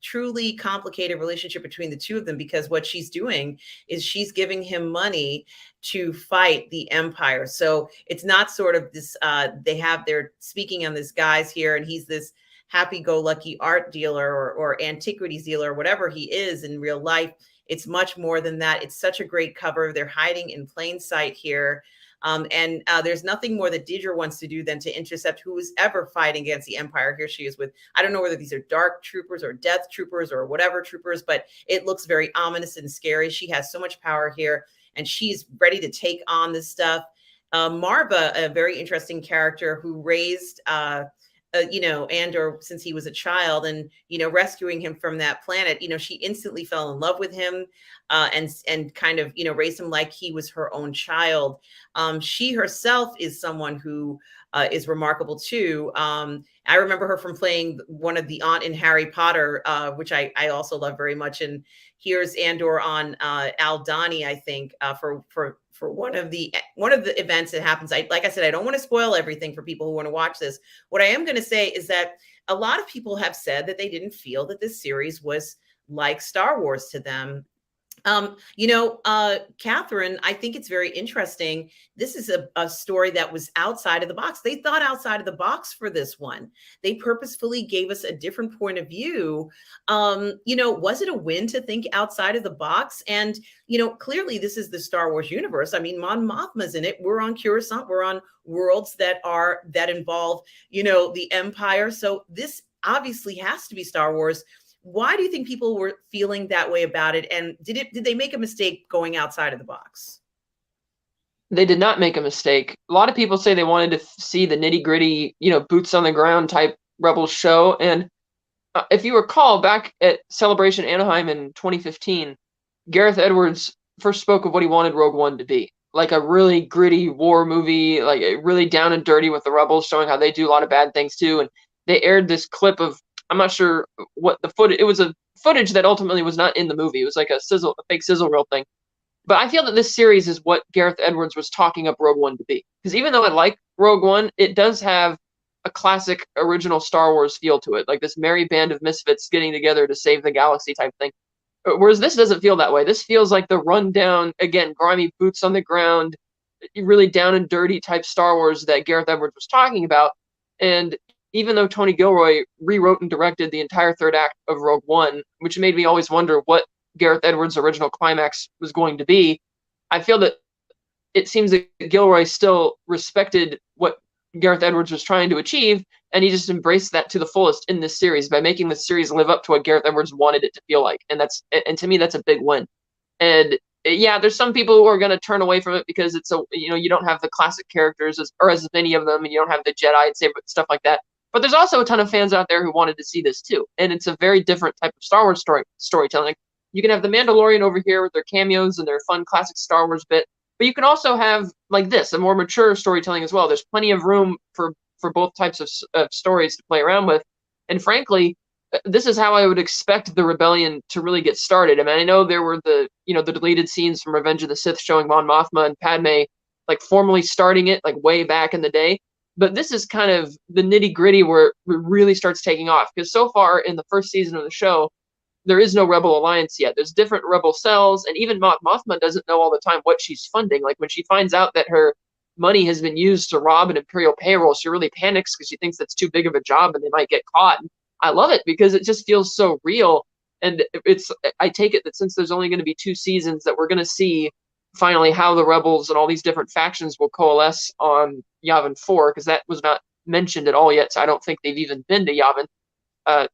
truly complicated relationship between the two of them, because what she's doing is she's giving him money to fight the Empire. So it's not sort of this, they're speaking on this guy's here, and he's this happy-go-lucky art dealer or antiquities dealer, or whatever he is in real life. It's much more than that. It's such a great cover. They're hiding in plain sight here. And there's nothing more that Deidre wants to do than to intercept who is ever fighting against the Empire. Here she is with, I don't know whether these are dark troopers or death troopers or whatever troopers, but it looks very ominous and scary. She has so much power here, and she's ready to take on this stuff. Marva, a very interesting character who raised Andor since he was a child, and rescuing him from that planet. She instantly fell in love with him, and kind of raised him like he was her own child. She herself is someone who is remarkable too. I remember her from playing one of the aunt in Harry Potter, which I also love very much. And here's Andor on Aldhani, I think, for one of the events that happens. Like I said, I don't want to spoil everything for people who want to watch this. What I am going to say is that a lot of people have said that they didn't feel that this series was like Star Wars to them. Catherine, I think it's very interesting. This is a story that was outside of the box. They thought outside of the box for this one. They purposefully gave us a different point of view. Was it a win to think outside of the box? And, clearly this is the Star Wars universe. I mean, Mon Mothma's in it. We're on Coruscant. We're on worlds that involve, the Empire. So this obviously has to be Star Wars. Why do you think people were feeling that way about it? And did they make a mistake going outside of the box? They did not make a mistake. A lot of people say they wanted to see the nitty gritty, boots on the ground type Rebels show. And if you recall, back at Celebration Anaheim in 2015, Gareth Edwards first spoke of what he wanted Rogue One to be. Like a really gritty war movie, like really down and dirty with the Rebels, showing how they do a lot of bad things too. And they aired this clip of I'm not sure what the footage. It was a footage that ultimately was not in the movie. It was like a fake sizzle reel thing. But I feel that this series is what Gareth Edwards was talking up Rogue One to be. Because even though I like Rogue One, it does have a classic original Star Wars feel to it, like this merry band of misfits getting together to save the galaxy type thing. Whereas this doesn't feel that way. This feels like the rundown, again, grimy boots on the ground, really down and dirty type Star Wars that Gareth Edwards was talking about. And even though Tony Gilroy rewrote and directed the entire third act of Rogue One, which made me always wonder what Gareth Edwards' original climax was going to be, I feel that it seems that Gilroy still respected what Gareth Edwards was trying to achieve, and he just embraced that to the fullest in this series by making the series live up to what Gareth Edwards wanted it to feel like. And to me, that's a big win. And yeah, there's some people who are going to turn away from it because it's you don't have the classic characters as many of them, and you don't have the Jedi and stuff like that. But there's also a ton of fans out there who wanted to see this too, and it's a very different type of Star Wars storytelling. You can have the Mandalorian over here with their cameos and their fun classic Star Wars bit, but you can also have like this, a more mature storytelling as well. There's plenty of room for both types of stories to play around with, and frankly, this is how I would expect the rebellion to really get started. I mean, I know there were the deleted scenes from Revenge of the Sith showing Mon Mothma and Padme like formally starting it like way back in the day, but this is kind of the nitty gritty where it really starts taking off, because so far in the first season of the show there is no Rebel Alliance yet. There's different Rebel cells, and even Mothma doesn't know all the time what she's funding. Like when she finds out that her money has been used to rob an Imperial payroll, she really panics because she thinks that's too big of a job and they might get caught. I love it because it just feels so real. And I take it that since there's only going to be 2 seasons, that we're going to see finally how the rebels and all these different factions will coalesce on Yavin 4, because that was not mentioned at all yet. So I don't think they've even been to Yavin.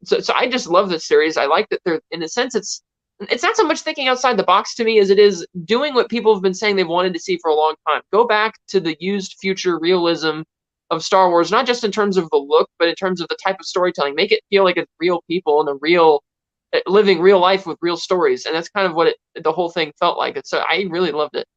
So I just love this series. I like that they're, in a sense, it's not so much thinking outside the box to me as it is doing what people have been saying they've wanted to see for a long time. Go back to the used future realism of Star Wars, not just in terms of the look, but in terms of the type of storytelling. Make it feel like it's real people and living real life with real stories. And that's kind of what the whole thing felt like. So I really loved it.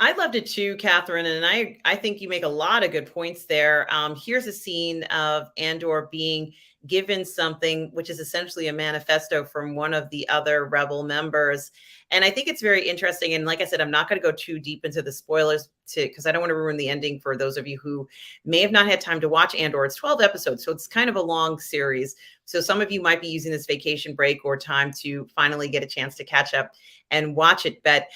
I loved it too, Catherine, and I think you make a lot of good points there. Here's a scene of Andor being given something which is essentially a manifesto from one of the other rebel members. And I think it's very interesting. And like I said, I'm not going to go too deep into the spoilers because I don't want to ruin the ending for those of you who may have not had time to watch Andor. It's 12 episodes, so it's kind of a long series. So some of you might be using this vacation break or time to finally get a chance to catch up and watch it. But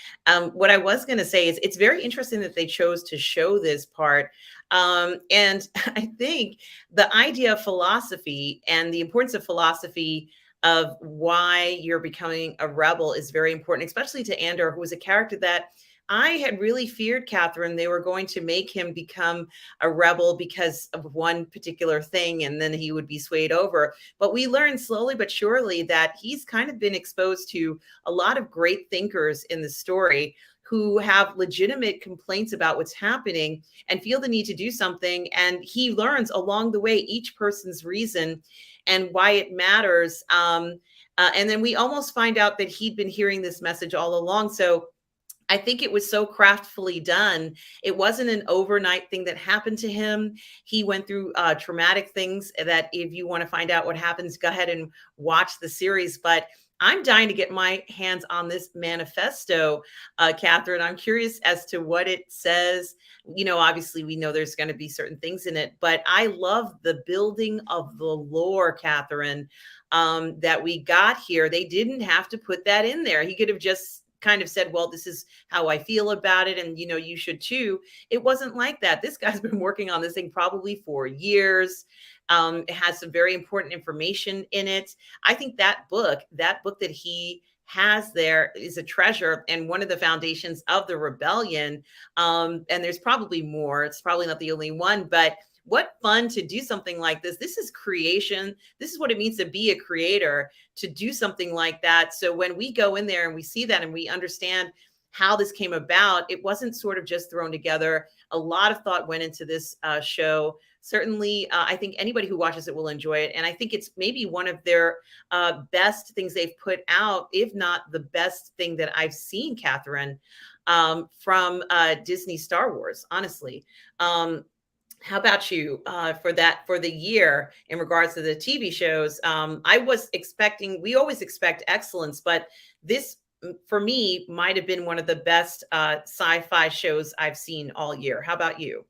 what I was going to say is it's very interesting that they chose to show this part. And I think the idea of philosophy and the importance of philosophy of why you're becoming a rebel is very important, especially to Andor, who was a character that I had really feared, Catherine, they were going to make him become a rebel because of one particular thing, and then he would be swayed over. But we learned slowly but surely that he's kind of been exposed to a lot of great thinkers in the story who have legitimate complaints about what's happening and feel the need to do something. And he learns along the way each person's reason and why it matters. And then we almost find out that he'd been hearing this message all along. So I think it was so craftfully done. It wasn't an overnight thing that happened to him. He went through traumatic things that if you want to find out what happens, go ahead and watch the series. But I'm dying to get my hands on this manifesto, Catherine. I'm curious as to what it says. You know, obviously we know there's going to be certain things in it, but I love the building of the lore, Catherine, that we got here. They didn't have to put that in there. He could have just kind of said, well, this is how I feel about it, and you should too. It wasn't like that. This guy's been working on this thing probably for years. It has some very important information in it. I think that book that he has there is a treasure and one of the foundations of the rebellion. And there's probably more. It's probably not the only one, but what fun to do something like this. This is creation. This is what it means to be a creator, to do something like that. So when we go in there and we see that and we understand how this came about, it wasn't sort of just thrown together. A lot of thought went into this show. Certainly, I think anybody who watches it will enjoy it. And I think it's maybe one of their best things they've put out, if not the best thing that I've seen, Catherine, from Disney Star Wars, honestly. How about you for the year in regards to the TV shows? I was expecting, we always expect excellence, but this for me might have been one of the best sci-fi shows I've seen all year. How about you?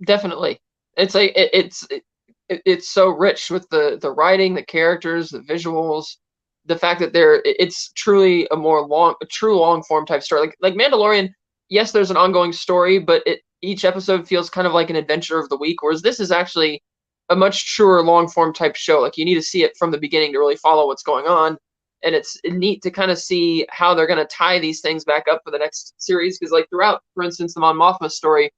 Definitely. It's like it's so rich with the writing, the characters, the visuals, the fact that it's truly a true long form type story. Like Mandalorian, yes, there's an ongoing story, but each episode feels kind of like an adventure of the week, whereas this is actually a much truer long form type show. Like you need to see it from the beginning to really follow what's going on. And it's neat to kind of see how they're going to tie these things back up for the next series. Because like throughout, for instance, the Mon Mothma story,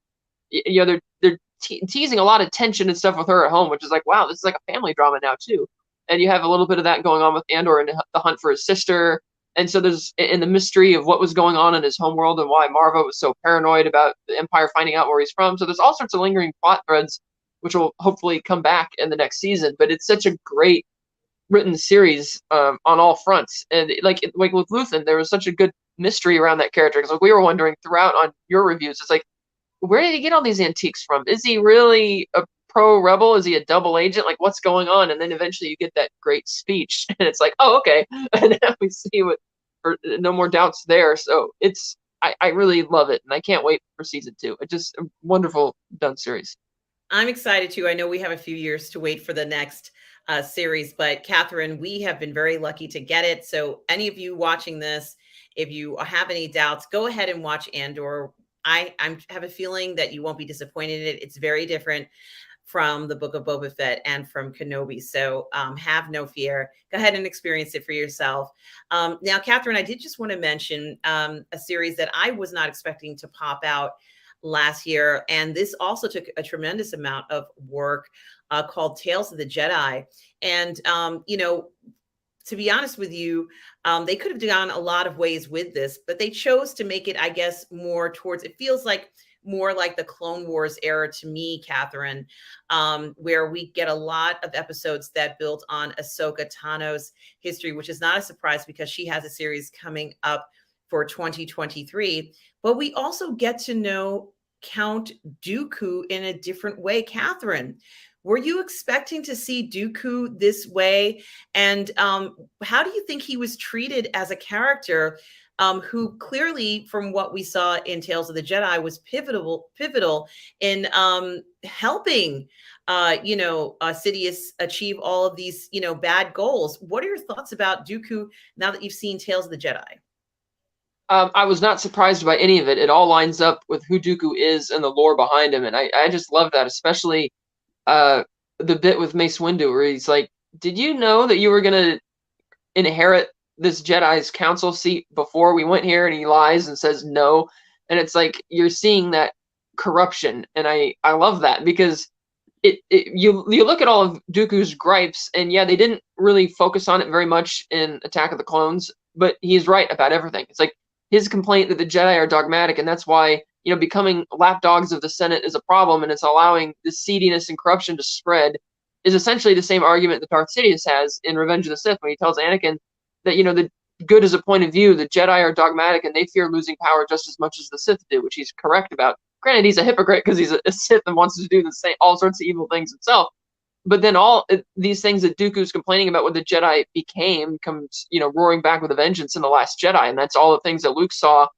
they're teasing a lot of tension and stuff with her at home, which is like, wow, this is like a family drama now too. And you have a little bit of that going on with Andor and the hunt for his sister. And so there's in the mystery of what was going on in his homeworld and why Marva was so paranoid about the Empire finding out where he's from. So there's all sorts of lingering plot threads, which will hopefully come back in the next season. But it's such a great written series on all fronts. And like with Luthen, there was such a good mystery around that character because like we were wondering throughout on your reviews, it's like where did he get all these antiques from? Is he really a pro rebel? Is he a double agent? Like, what's going on? And then eventually you get that great speech, and it's like, oh, okay. And now we see what, or no more doubts there. So I really love it, and I can't wait for season 2. It's just a wonderful done series. I'm excited too. I know we have a few years to wait for the next series, but Catherine, we have been very lucky to get it. So, any of you watching this, if you have any doubts, go ahead and watch Andor. I have a feeling that you won't be disappointed in it. It's very different from the Book of Boba Fett and from Kenobi. So have no fear. Go ahead and experience it for yourself. Now, Catherine, I did just want to mention a series that I was not expecting to pop out last year. And this also took a tremendous amount of work called Tales of the Jedi. And, to be honest with you, they could have gone a lot of ways with this, but they chose to make it, I guess, more towards, it feels like more like the Clone Wars era to me, Catherine, where we get a lot of episodes that build on Ahsoka Tano's history, which is not a surprise because she has a series coming up for 2023. But we also get to know Count Dooku in a different way. Catherine, were you expecting to see Dooku this way? And how do you think he was treated as a character who clearly, from what we saw in Tales of the Jedi, was pivotal in helping, Sidious achieve all of these, bad goals? What are your thoughts about Dooku now that you've seen Tales of the Jedi? I was not surprised by any of it. It all lines up with who Dooku is and the lore behind him, and I just love that, especially uh, the bit with Mace Windu where he's like, "Did you know that you were gonna inherit this Jedi's council seat before we went here?" And he lies and says no, and it's like you're seeing that corruption, and I love that because you look at all of Dooku's gripes, and yeah, they didn't really focus on it very much in Attack of the Clones, but he's right about everything. It's like his complaint that the Jedi are dogmatic, and that's why becoming lapdogs of the Senate is a problem, and it's allowing the seediness and corruption to spread, is essentially the same argument that Darth Sidious has in Revenge of the Sith when he tells Anakin that the good is a point of view, the Jedi are dogmatic, and they fear losing power just as much as the Sith do, which he's correct about. Granted, he's a hypocrite because he's a Sith and wants to do the same, all sorts of evil things himself. But then all these things that Dooku's complaining about what the Jedi became comes, roaring back with a vengeance in The Last Jedi. And that's all the things that Luke saw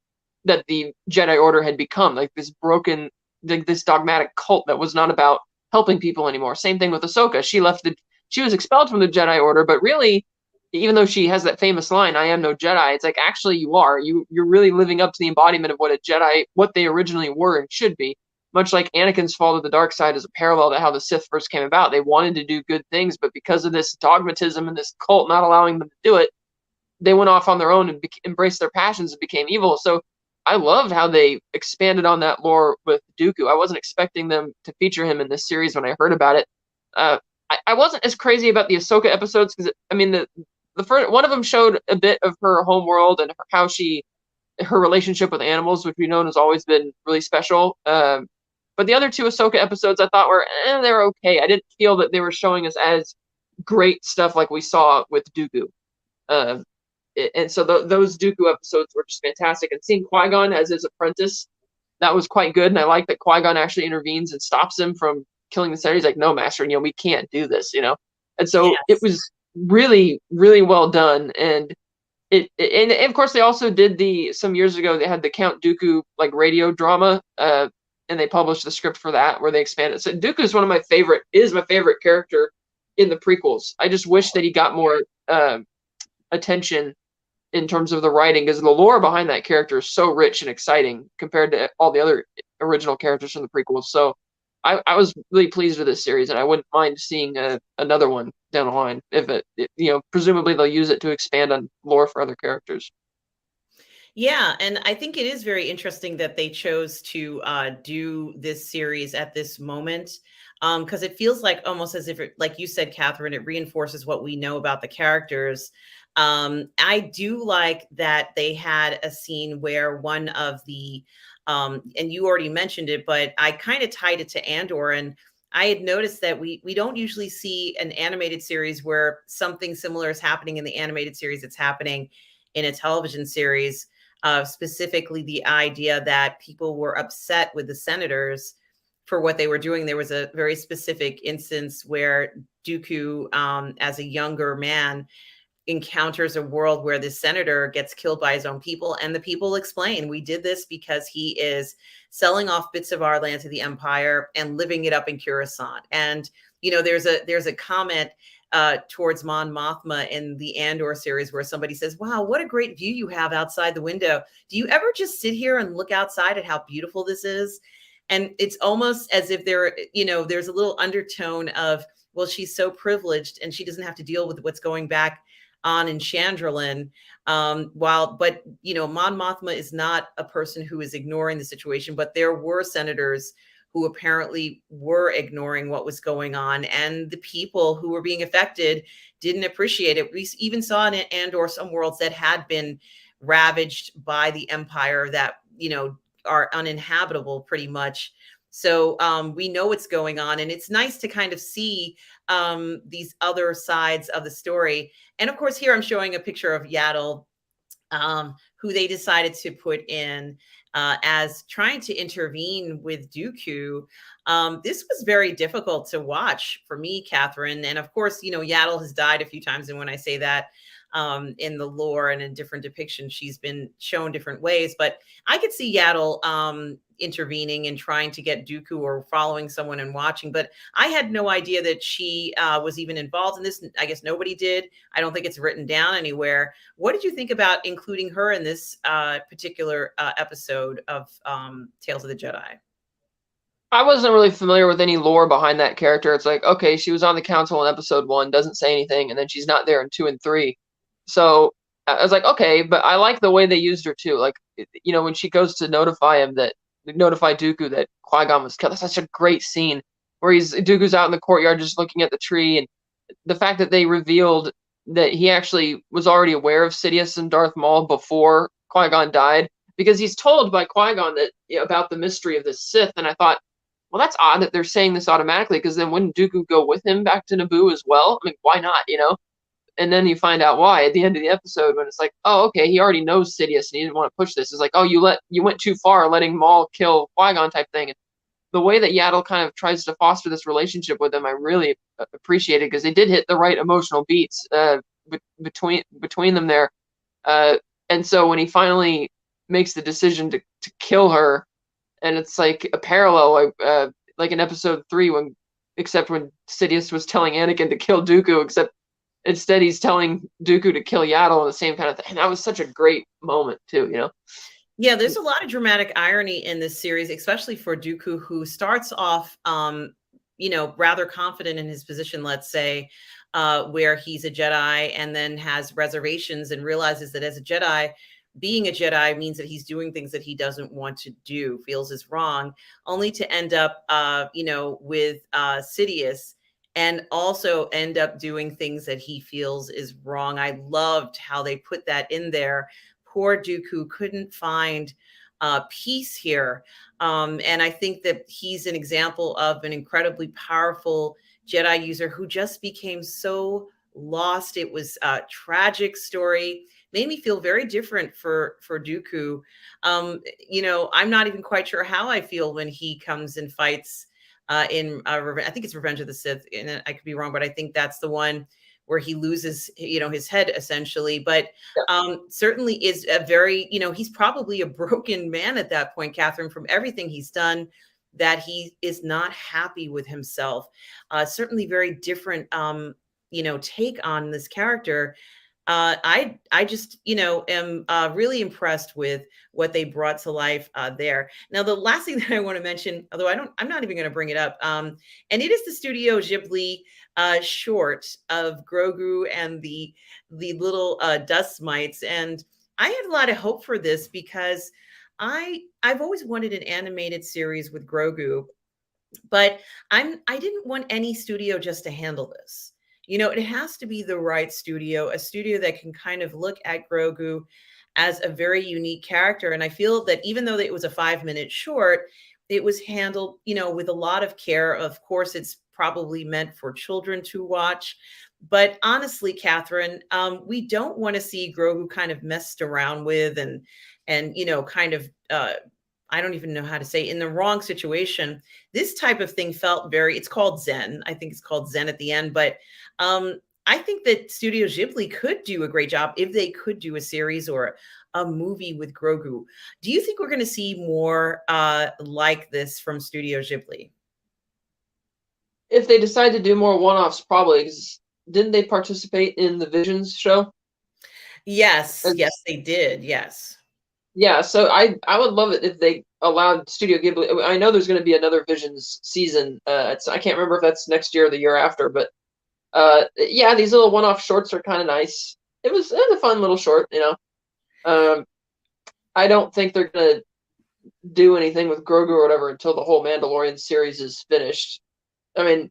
that the Jedi Order had become, like this broken, this dogmatic cult that was not about helping people anymore. Same thing with Ahsoka. She was expelled from the Jedi Order, but really, even though she has that famous line, "I am no Jedi," it's like, actually you are. You're really living up to the embodiment of what a Jedi, what they originally were and should be. Much like Anakin's fall to the dark side is a parallel to how the Sith first came about. They wanted to do good things, but because of this dogmatism and this cult not allowing them to do it, they went off on their own and embraced their passions and became evil. So I loved how they expanded on that lore with Dooku. I wasn't expecting them to feature him in this series when I heard about it. I wasn't as crazy about the Ahsoka episodes because, the first one of them showed a bit of her homeworld and how her relationship with animals, which we know has always been really special. But the other two Ahsoka episodes I thought were, they're okay. I didn't feel that they were showing us as great stuff like we saw with Dooku. And so those Dooku episodes were just fantastic. And seeing Qui-Gon as his apprentice that was quite good. And I like that Qui-Gon actually intervenes and stops him from killing the Senator. He's like, no, Master, we can't do this, And so it Yes. was really, really well done. And and of course they also did some years ago they had the Count Dooku like radio drama, and they published the script for that where they expanded. So Dooku is my favorite character in the prequels. I just wish that he got more attention in terms of the writing, because the lore behind that character is so rich and exciting compared to all the other original characters from the prequels. So I was really pleased with this series, and I wouldn't mind seeing another one down the line if presumably they'll use it to expand on lore for other characters. Yeah, and I think it is very interesting that they chose to do this series at this moment, because it feels like almost as if, like you said, Catherine, it reinforces what we know about the characters. I do like that they had a scene where one of the, and you already mentioned it, but I kind of tied it to Andor, and I had noticed that we don't usually see an animated series where something similar is happening in the animated series that's happening in a television series. Specifically the idea that people were upset with the senators for what they were doing. There was a very specific instance where Dooku, as a younger man, encounters a world where the senator gets killed by his own people, and the people explain, we did this because he is selling off bits of our land to the Empire and living it up in Coruscant. And there's a comment towards Mon Mothma in the Andor series where somebody says, wow, what a great view you have outside the window. Do you ever just sit here and look outside at how beautiful this is? And it's almost as if there's a little undertone of, well, she's so privileged and she doesn't have to deal with what's going back on in Chandrila. Mon Mothma is not a person who is ignoring the situation, but there were senators who apparently were ignoring what was going on, and the people who were being affected didn't appreciate it. We even saw in Andor some worlds that had been ravaged by the Empire that are uninhabitable pretty much. So we know what's going on, and it's nice to kind of see these other sides of the story. And of course, here I'm showing a picture of Yaddle, who they decided to put in as trying to intervene with Dooku. This was very difficult to watch for me, Catherine. And of course, Yaddle has died a few times. And when I say that, in the lore and in different depictions, she's been shown different ways. But I could see Yaddle intervening and trying to get Dooku or following someone and watching. But I had no idea that she was even involved in this. I guess nobody did. I don't think it's written down anywhere. What did you think about including her in this particular episode of Tales of the Jedi? I wasn't really familiar with any lore behind that character. It's like, okay, she was on the council in episode 1, doesn't say anything, and then she's not there in 2 and 3. So I was like, okay, but I like the way they used her too. Like, when she goes to notify Dooku that Qui-Gon was killed. That's such a great scene where Dooku's out in the courtyard just looking at the tree, and the fact that they revealed that he actually was already aware of Sidious and Darth Maul before Qui-Gon died, because he's told by Qui-Gon that about the mystery of the Sith, and I thought, well, that's odd that they're saying this automatically, because then wouldn't Dooku go with him back to Naboo as well? I mean, why not, And then you find out why at the end of the episode, when it's like, oh, okay, he already knows Sidious and he didn't want to push this. It's like, oh, you went too far letting Maul kill Qui-Gon type thing. And the way that Yaddle kind of tries to foster this relationship with him, I really appreciate it, because they did hit the right emotional beats between them there. And so when he finally makes the decision to kill her, and it's like a parallel, like in episode 3, except when Sidious was telling Anakin to kill Dooku, except instead he's telling Dooku to kill Yaddle, and the same kind of thing. And that was such a great moment too, Yeah, there's a lot of dramatic irony in this series, especially for Dooku, who starts off, rather confident in his position, let's say, where he's a Jedi, and then has reservations and realizes that as a Jedi, being a Jedi means that he's doing things that he doesn't want to do, feels is wrong, only to end up, with Sidious, and also end up doing things that he feels is wrong. I loved how they put that in there. Poor Dooku couldn't find peace here. And I think that he's an example of an incredibly powerful Jedi user who just became so lost. It was a tragic story. made me feel very different for Dooku. You know, I'm not even quite sure how I feel when he comes and fights in I think it's Revenge of the Sith, and I could be wrong, but I think that's the one where he loses, you know, his head essentially. But certainly is a very, you know, he's probably a broken man at that point, Catherine, from everything he's done, that he is not happy with himself. Certainly very different, you know, take on this character. I just, you know, am really impressed with what they brought to life there. Now, the last thing that I want to mention, although I'm not even going to bring it up, and it is the Studio Ghibli short of Grogu and the little dust mites, and I had a lot of hope for this because I've always wanted an animated series with Grogu, but I didn't want any studio just to handle this. You know, it has to be the right studio, a studio that can kind of look at Grogu as a very unique character. And I feel that even though it was a 5-minute short, it was handled, you know, with a lot of care. Of course, it's probably meant for children to watch. But honestly, Catherine, we don't want to see Grogu kind of messed around with and you know, kind of I don't even know how to say, in the wrong situation. This type of thing felt very, it's called Zen. I think it's called Zen at the end. But I think that Studio Ghibli could do a great job if they could do a series or a movie with Grogu. Do you think we're going to see more like this from Studio Ghibli? If they decide to do more one-offs, probably, 'cause didn't they participate in the Visions show? Yes, As, yes, they did. Yes. yeah, so I would love it if they allowed Studio Ghibli. I know there's going to be another Visions season. I can't remember if that's next year or the year after, but yeah, these little one-off shorts are kind of nice. It was a fun little short, you know. Um, I don't think they're gonna do anything with Grogu or whatever until the whole Mandalorian series is finished. I mean,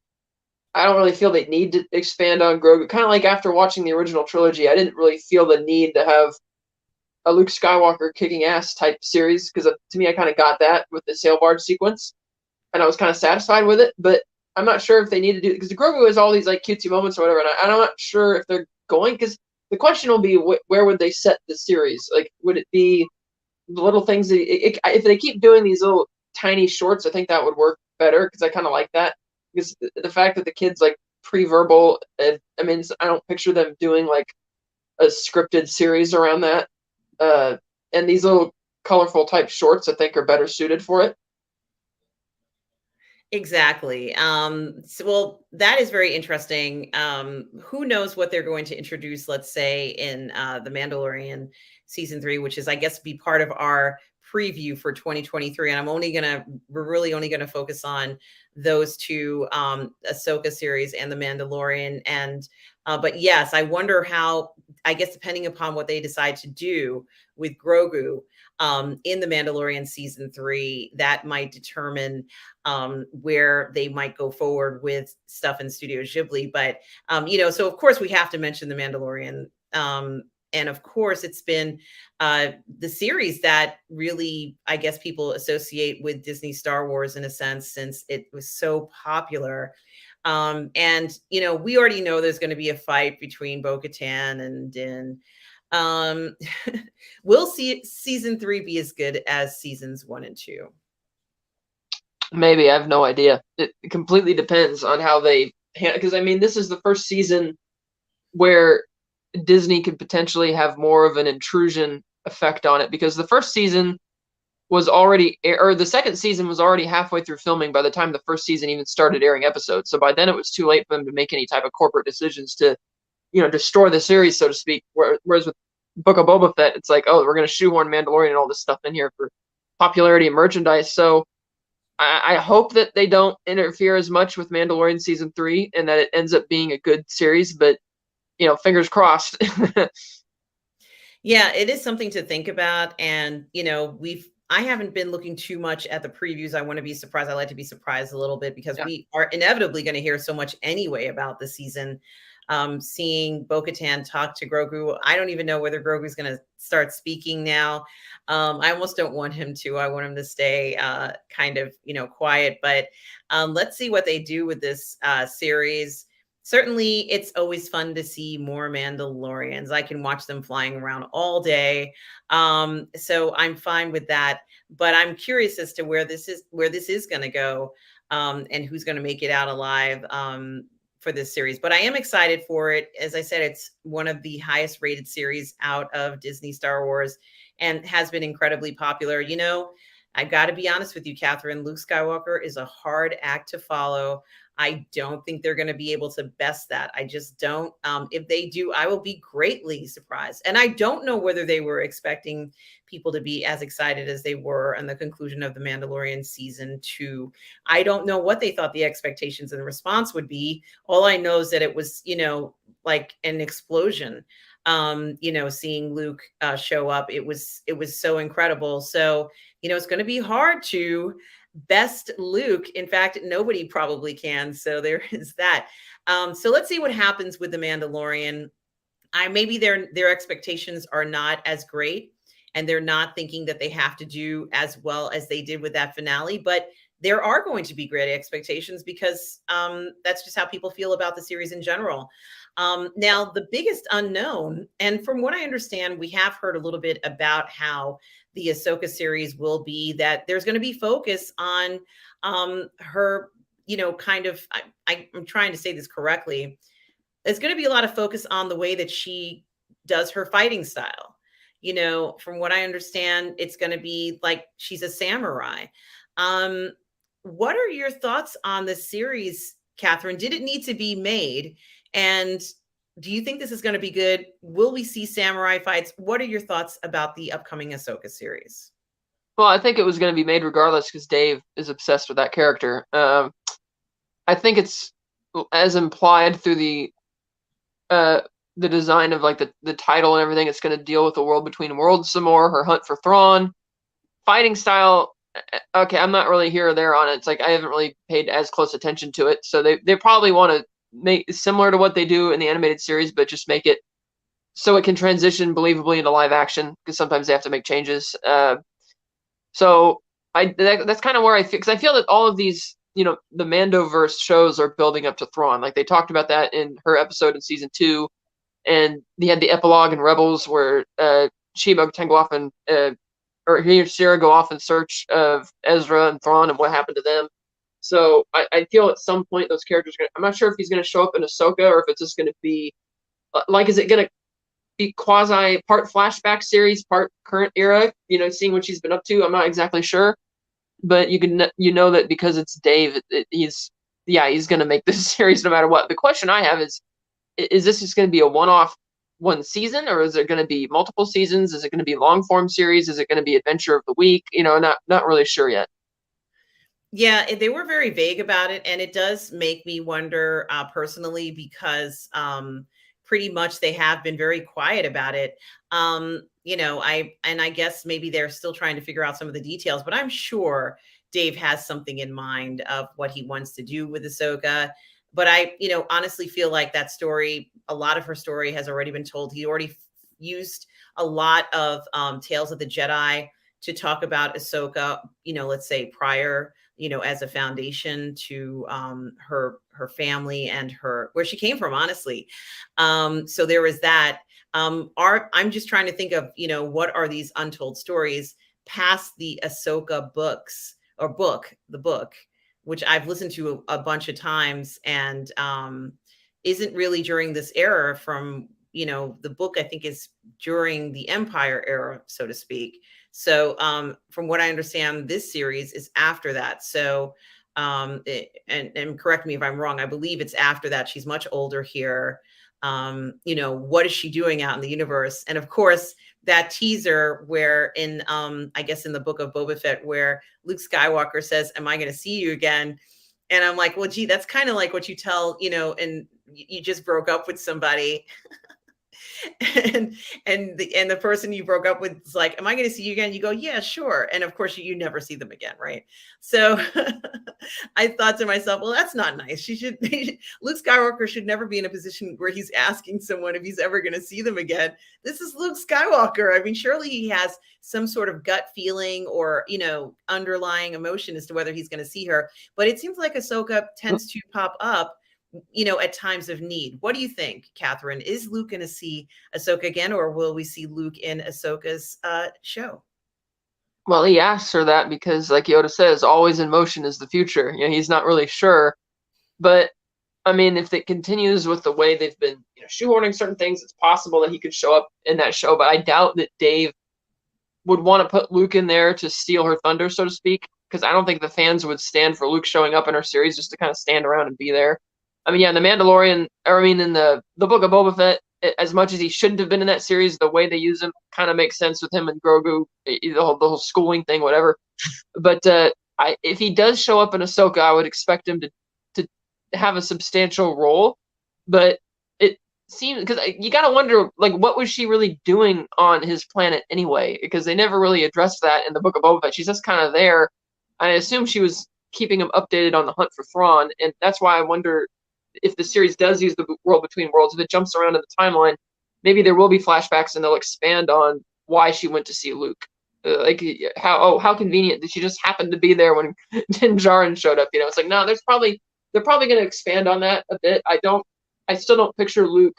I don't really feel they need to expand on Grogu. Kind of like after watching the original trilogy, I didn't really feel the need to have a Luke Skywalker kicking ass type series because to me, I kind of got that with the sail barge sequence, and I was kind of satisfied with it. But I'm not sure if they need to do because the Grogu has all these like cutesy moments or whatever, and I'm not sure if they're going because the question will be where would they set the series? Like, would it be the little things that if they keep doing these little tiny shorts, I think that would work better because I kind of like that because the fact that the kids like pre-verbal, I mean, I don't picture them doing like a scripted series around that. Uh, and these little colorful type shorts, I think, are better suited for it. Exactly. So, well, that is very interesting. Who knows what they're going to introduce, let's say, in The Mandalorian season 3, which is, I guess, be part of our preview for 2023. And we're really only gonna focus on those two, Ahsoka series and The Mandalorian. And but yes, I wonder how, I guess, depending upon what they decide to do with Grogu in The Mandalorian season 3, that might determine where they might go forward with stuff in Studio Ghibli. But, you know, so of course we have to mention The Mandalorian. And of course, it's been the series that really, I guess, people associate with Disney Star Wars in a sense, since it was so popular. And, you know, we already know there's going to be a fight between Bo-Katan and Din. Um, will see season 3 be as good as seasons 1 and 2? Maybe I have no idea. It completely depends on how they because I mean this is the first season where Disney could potentially have more of an intrusion effect on it because the first season was already or the second season was already halfway through filming by the time the first season even started airing episodes. So by then it was too late for them to make any type of corporate decisions to, you know, destroy the series, so to speak. Whereas with Book of Boba Fett, it's like, oh, we're going to shoehorn Mandalorian and all this stuff in here for popularity and merchandise. So I hope that they don't interfere as much with Mandalorian season 3 and that it ends up being a good series. But you know, fingers crossed. Yeah, it is something to think about. And, you know, I haven't been looking too much at the previews. I want to be surprised. I like to be surprised a little bit because Yeah. we are inevitably going to hear so much anyway about the season. Seeing Bo-Katan talk to Grogu, I don't even know whether Grogu's going to start speaking now. I almost don't want him to. I want him to stay kind of, you know, quiet. But let's see what they do with this series. Certainly, it's always fun to see more Mandalorians. I can watch them flying around all day. So I'm fine with that. But I'm curious as to where this is going to go, and who's going to make it out alive, for this series. But I am excited for it. As I said, it's one of the highest rated series out of Disney Star Wars and has been incredibly popular. I've got to be honest with you, Catherine. Luke Skywalker is a hard act to follow. I don't think they're going to be able to best that. I just don't. If they do, I will be greatly surprised. And I don't know whether they were expecting people to be as excited as they were on the conclusion of The Mandalorian season 2. I don't know what they thought the expectations and the response would be. All I know is that it was, like an explosion. Seeing Luke show up, it was so incredible. So, it's going to be hard to best Luke. In fact, nobody probably can. So there is that. So let's see what happens with The Mandalorian. Maybe their expectations are not as great, and they're not thinking that they have to do as well as they did with that finale. But there are going to be great expectations because that's just how people feel about the series in general. Now, the biggest unknown, and from what I understand, we have heard a little bit about how the Ahsoka series will be that there's going to be focus on her, kind of, I'm trying to say this correctly. There's going to be a lot of focus on the way that she does her fighting style. From what I understand, it's going to be like she's a samurai. What are your thoughts on the series, Catherine? Did it need to be made? And do you think this is going to be good? Will we see samurai fights? What are your thoughts about the upcoming Ahsoka series? Well, I think it was going to be made regardless because Dave is obsessed with that character. I think it's as implied through the design of like the title and everything. It's going to deal with the world between worlds some more. Her hunt for Thrawn, fighting style. Okay, I'm not really here or there on it. It's like I haven't really paid as close attention to it. So they probably want to make similar to what they do in the animated series, but just make it so it can transition believably into live action because sometimes they have to make changes. So that's kind of where I feel, because I feel that all of these, the Mandoverse shows are building up to Thrawn. Like they talked about that in her episode in season 2, and they had the epilogue in Rebels where Sheba can go off and or he or Sarah go off in search of Ezra and Thrawn and what happened to them. So I feel at some point those characters I'm not sure if he's going to show up in Ahsoka or if it's just going to be like, is it going to be quasi part flashback series, part current era, seeing what she's been up to? I'm not exactly sure, but that because it's Dave, he's going to make this series no matter what. The question I have is this just going to be a one-off one season, or is it going to be multiple seasons? Is it going to be long form series? Is it going to be adventure of the week? Not really sure yet. Yeah, they were very vague about it, and it does make me wonder personally because pretty much they have been very quiet about it. I guess maybe they're still trying to figure out some of the details, but I'm sure Dave has something in mind of what he wants to do with Ahsoka. But I, honestly feel like that story, a lot of her story has already been told. He already used a lot of Tales of the Jedi to talk about Ahsoka, let's say prior, as a foundation to her family and where she came from, honestly. So there was that. I'm just trying to think of, what are these untold stories past the Ahsoka books or the book, which I've listened to a bunch of times and isn't really during this era from, the book I think is during the Empire era, so to speak. So from what I understand, this series is after that. So, and correct me if I'm wrong, I believe it's after that. She's much older here. What is she doing out in the universe? And of course, that teaser where I guess in the book of Boba Fett, where Luke Skywalker says, "Am I going to see you again?" And I'm like, well, gee, that's kind of like what you tell, and you just broke up with somebody. and the person you broke up with is like, "Am I going to see you again?" You go, "Yeah, sure." And of course you never see them again, right? So I thought to myself, well, that's not nice. Luke Skywalker should never be in a position where he's asking someone if he's ever going to see them again. This is Luke Skywalker. I mean, surely he has some sort of gut feeling or, underlying emotion as to whether he's going to see her. But it seems like Ahsoka tends to pop up at times of need. What do you think, Catherine? Is Luke going to see Ahsoka again, or will we see Luke in Ahsoka's show? Well, he asks her that because, like Yoda says, always in motion is the future. He's not really sure. But I mean, if it continues with the way they've been, shoehorning certain things, it's possible that he could show up in that show. But I doubt that Dave would want to put Luke in there to steal her thunder, so to speak, because I don't think the fans would stand for Luke showing up in her series just to kind of stand around and be there. I mean, yeah, in the Mandalorian, or I mean, in the Book of Boba Fett, as much as he shouldn't have been in that series, the way they use him kind of makes sense with him and Grogu, the whole schooling thing, whatever. But if he does show up in Ahsoka, I would expect him to have a substantial role. But it seems, because you got to wonder, like, what was she really doing on his planet anyway? Because they never really addressed that in the Book of Boba Fett. She's just kind of there. I assume she was keeping him updated on the hunt for Thrawn, and that's why I wonder if the series does use the world between worlds, if it jumps around in the timeline, maybe there will be flashbacks and they'll expand on why she went to see Luke. Like how convenient that she just happened to be there when Din Djarin showed up. It's like, no, they're probably going to expand on that a bit. I still don't picture Luke,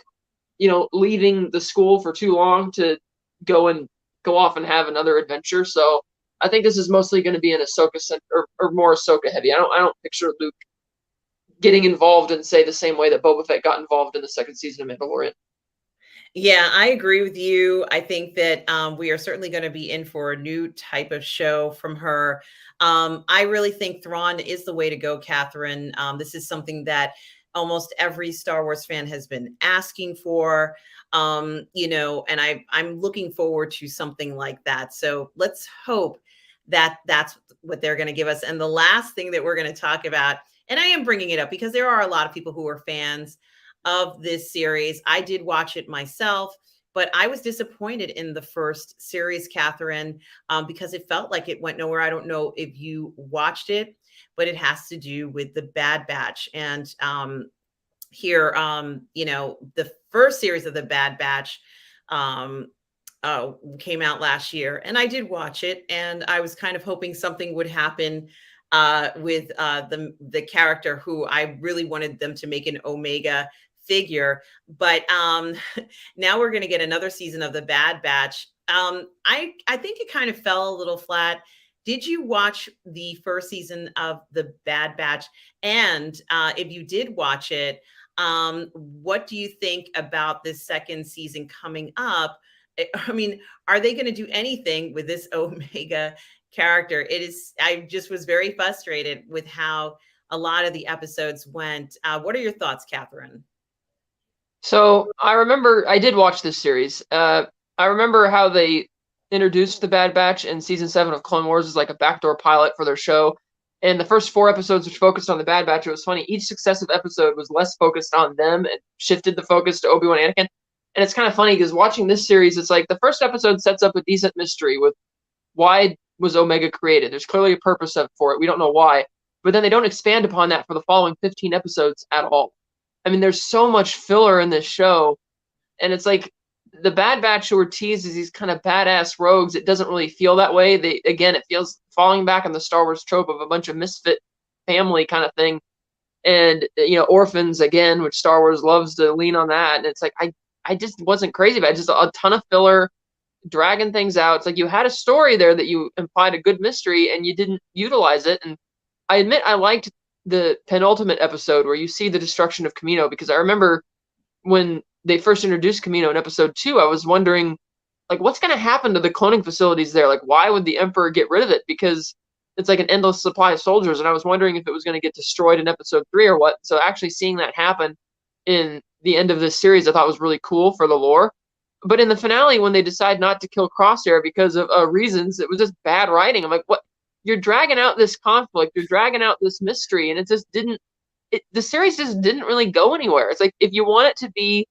leaving the school for too long to go off and have another adventure. So I think this is mostly going to be an Ahsoka or more Ahsoka heavy. I don't picture Luke getting involved in, say, the same way that Boba Fett got involved in the second season of Mandalorian. Yeah, I agree with you. I think that we are certainly going to be in for a new type of show from her. I really think Thrawn is the way to go, Catherine. This is something that almost every Star Wars fan has been asking for, and I'm looking forward to something like that. So let's hope that that's what they're going to give us. And the last thing that we're going to talk about, and I am bringing it up because there are a lot of people who are fans of this series. I did watch it myself, but I was disappointed in the first series, Catherine, because it felt like it went nowhere. I don't know if you watched it, but it has to do with the Bad Batch. And here, the first series of the Bad Batch came out last year, and I did watch it, and I was kind of hoping something would happen with the character who I really wanted them to make an Omega figure. But now we're going to get another season of the Bad Batch. I think it kind of fell a little flat. Did you watch the first season of the Bad Batch? And if you did watch it, what do you think about this second season coming up? I mean, are they going to do anything with this Omega character? I just was very frustrated with how a lot of the episodes went. What are your thoughts, Catherine? So I did watch this series. I remember how they introduced the Bad Batch in season 7 of Clone Wars as like a backdoor pilot for their show. And the first 4 episodes, which focused on the Bad Batch, it was funny. Each successive episode was less focused on them and shifted the focus to Obi-Wan and Anakin. And it's kind of funny because watching this series, it's like the first episode sets up a decent mystery with why was Omega created. There's clearly a purpose for it. We don't know why. But then they don't expand upon that for the following 15 episodes at all. I mean, there's so much filler in this show. And it's like the Bad Batch who were teased as these kind of badass rogues. It doesn't really feel that way. It feels falling back on the Star Wars trope of a bunch of misfit family kind of thing. And, orphans, again, which Star Wars loves to lean on that. And it's like, I just wasn't crazy about it. Just a ton of filler, dragging things out. It's like you had a story there that you implied a good mystery and you didn't utilize it. And I admit I liked the penultimate episode where you see the destruction of Kamino, because I remember when they first introduced Kamino in episode 2, I was wondering, like, what's going to happen to the cloning facilities there? Like, why would the Emperor get rid of it? Because it's like an endless supply of soldiers, and I was wondering if it was going to get destroyed in episode 3 or what. So actually seeing that happen in the end of this series, I thought was really cool for the lore. But in the finale, when they decide not to kill Crosshair because of reasons, it was just bad writing. I'm like, what? You're dragging out this conflict, you're dragging out this mystery, and it just didn't. The series just didn't really go anywhere. It's like, if you want it to be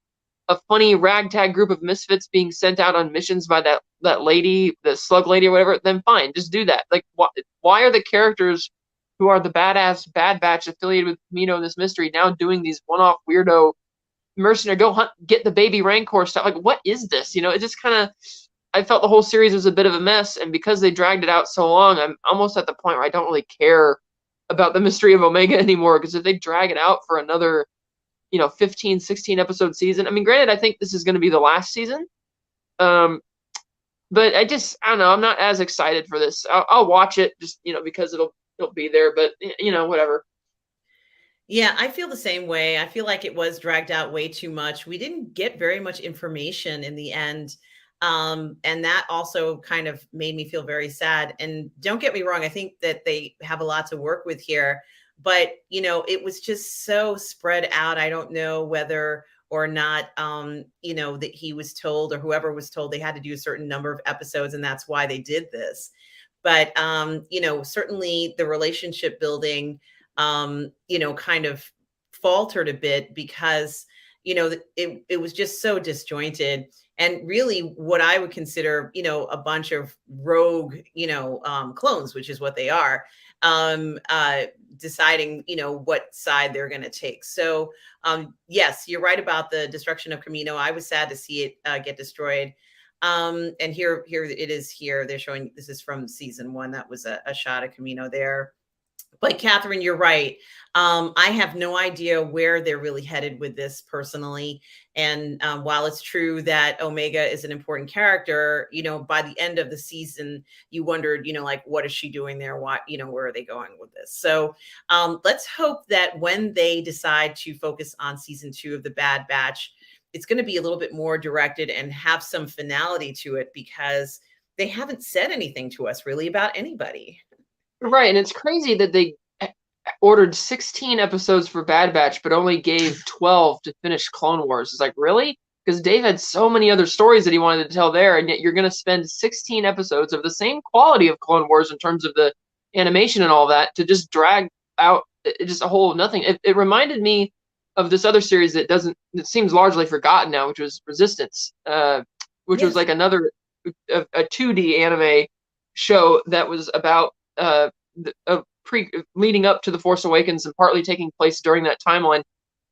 a funny ragtag group of misfits being sent out on missions by that lady, the slug lady or whatever, then fine, just do that. Like, why are the characters who are the badass Bad Batch affiliated with Kamino in this mystery now doing these one-off weirdo mercenary go hunt, get the baby Rancor stuff? Like, what is this? It just kind of, I felt the whole series was a bit of a mess, and because they dragged it out so long, I'm almost at the point where I don't really care about the mystery of Omega anymore, because if they drag it out for another 15, 16 episode season. I mean, granted, I think this is going to be the last season. But I don't know. I'm not as excited for this. I'll watch it just, because it'll be there, but whatever. Yeah, I feel the same way. I feel like it was dragged out way too much. We didn't get very much information in the end. And that also kind of made me feel very sad. And don't get me wrong, I think that they have a lot to work with here, but it was just so spread out. I don't know whether or not that he was told, or whoever was told, they had to do a certain number of episodes, and that's why they did this. But certainly the relationship building kind of faltered a bit because, it was just so disjointed, and really what I would consider, a bunch of rogue, clones, which is what they are, deciding, what side they're going to take. So, yes, you're right about the destruction of Camino. I was sad to see it get destroyed. And here it is. Here they're showing, this is from season 1. That was a shot of Camino there. But Catherine, you're right. I have no idea where they're really headed with this personally. And while it's true that Omega is an important character, by the end of the season, you wondered, like, what is she doing there? What, where are they going with this? So let's hope that when they decide to focus on season 2 of The Bad Batch, it's going to be a little bit more directed and have some finality to it, because they haven't said anything to us really about anybody. Right, and it's crazy that they ordered 16 episodes for Bad Batch, but only gave 12 to finish Clone Wars. It's like, really? Because Dave had so many other stories that he wanted to tell there, and yet you're going to spend 16 episodes of the same quality of Clone Wars in terms of the animation and all that to just drag out just a whole nothing. It reminded me of this other series that seems largely forgotten now, which was Resistance, which was like another a 2D anime show that was about leading up to The Force Awakens and partly taking place during that timeline.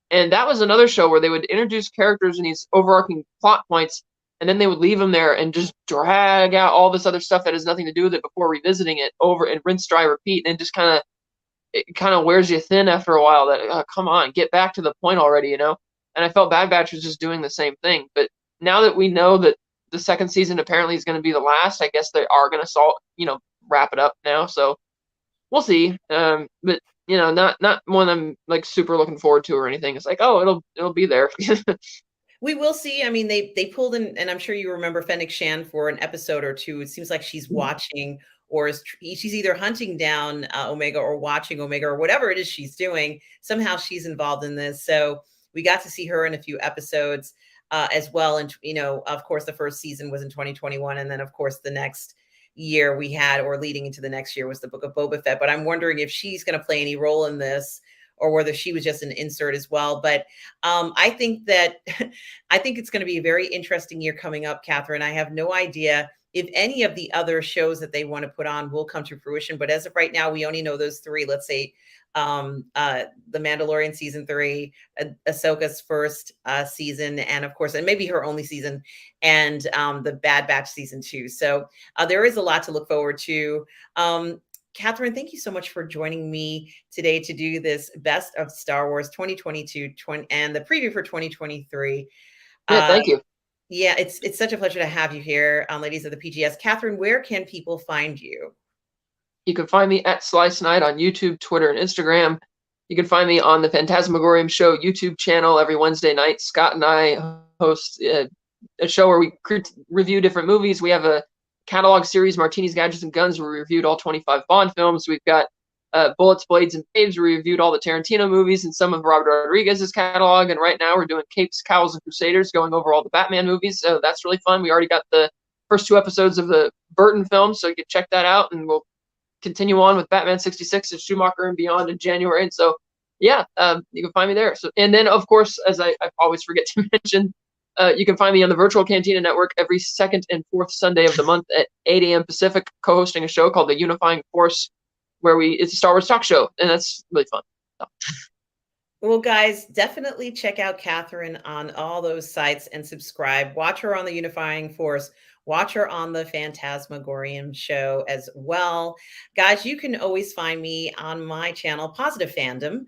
And that was another show where they would introduce characters and these overarching plot points, and then they would leave them there and just drag out all this other stuff that has nothing to do with it before revisiting it over and rinse, dry, repeat, and just kind of wears you thin after a while. That come on, get back to the point already, And I felt Bad Batch was just doing the same thing. But now that we know that the second season apparently is going to be the last, I guess they are going to wrap it up now. So we'll see. But not one I'm like super looking forward to or anything. It's like, oh, it'll be there. We will see. I mean, they pulled in, and I'm sure you remember Fennec Shan for an episode or two. It seems like she's watching, or she's either hunting down Omega or watching Omega, or whatever it is she's doing. Somehow she's involved in this. So we got to see her in a few episodes as well. And, of course, the first season was in 2021. And then, of course, the next year we had, or leading into the next year, was the Book of Boba Fett. But I'm wondering if she's going to play any role in this, or whether she was just an insert as well. But I think it's going to be a very interesting year coming up, Catherine. I have no idea if any of the other shows that they want to put on will come to fruition. But as of right now, we only know those 3. Let's say The Mandalorian season 3, Ahsoka's first season, and of course, and maybe her only season, and the Bad Batch season 2. So there is a lot to look forward to. Catherine, thank you so much for joining me today to do this Best of Star Wars 2022 and the preview for 2023. Yeah, thank you. Yeah, it's such a pleasure to have you here, ladies of the PGS. Catherine, where can people find you? You can find me at Slice Night on YouTube, Twitter, and Instagram. You can find me on the Phantasmagorium Show YouTube channel every Wednesday night. Scott and I host a show where we review different movies. We have a catalog series, Martinis, Gadgets, and Guns, where we reviewed all 25 Bond films. We've got Bullets, Blades, and Babes, where we reviewed all the Tarantino movies and some of Robert Rodriguez's catalog. And right now we're doing Capes, Cowls, and Crusaders, going over all the Batman movies. So that's really fun. We already got the first 2 episodes of the Burton film, so you can check that out. And we'll continue on with Batman 66 and Schumacher and Beyond in January. And so, yeah, you can find me there. So, and then, of course, as I always forget to mention, you can find me on the Virtual Cantina Network every second and fourth Sunday of the month at 8 a.m. Pacific, co-hosting a show called The Unifying Force, where it's a Star Wars talk show, and that's really fun. So. Well, guys, definitely check out Catherine on all those sites and subscribe. Watch her on The Unifying Force. watch her on the Phantasmagorium show as well. Guys, you can always find me on my channel, Positive Fandom.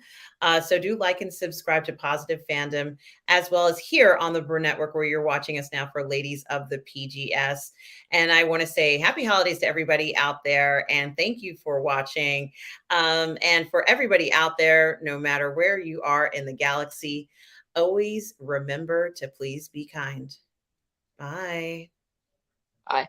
So do like and subscribe to Positive Fandom, as well as here on the Burnett Network, where you're watching us now for Ladies of the PGS. And I want to say happy holidays to everybody out there, and thank you for watching. And for everybody out there, no matter where you are in the galaxy, always remember to please be kind. Bye. Bye.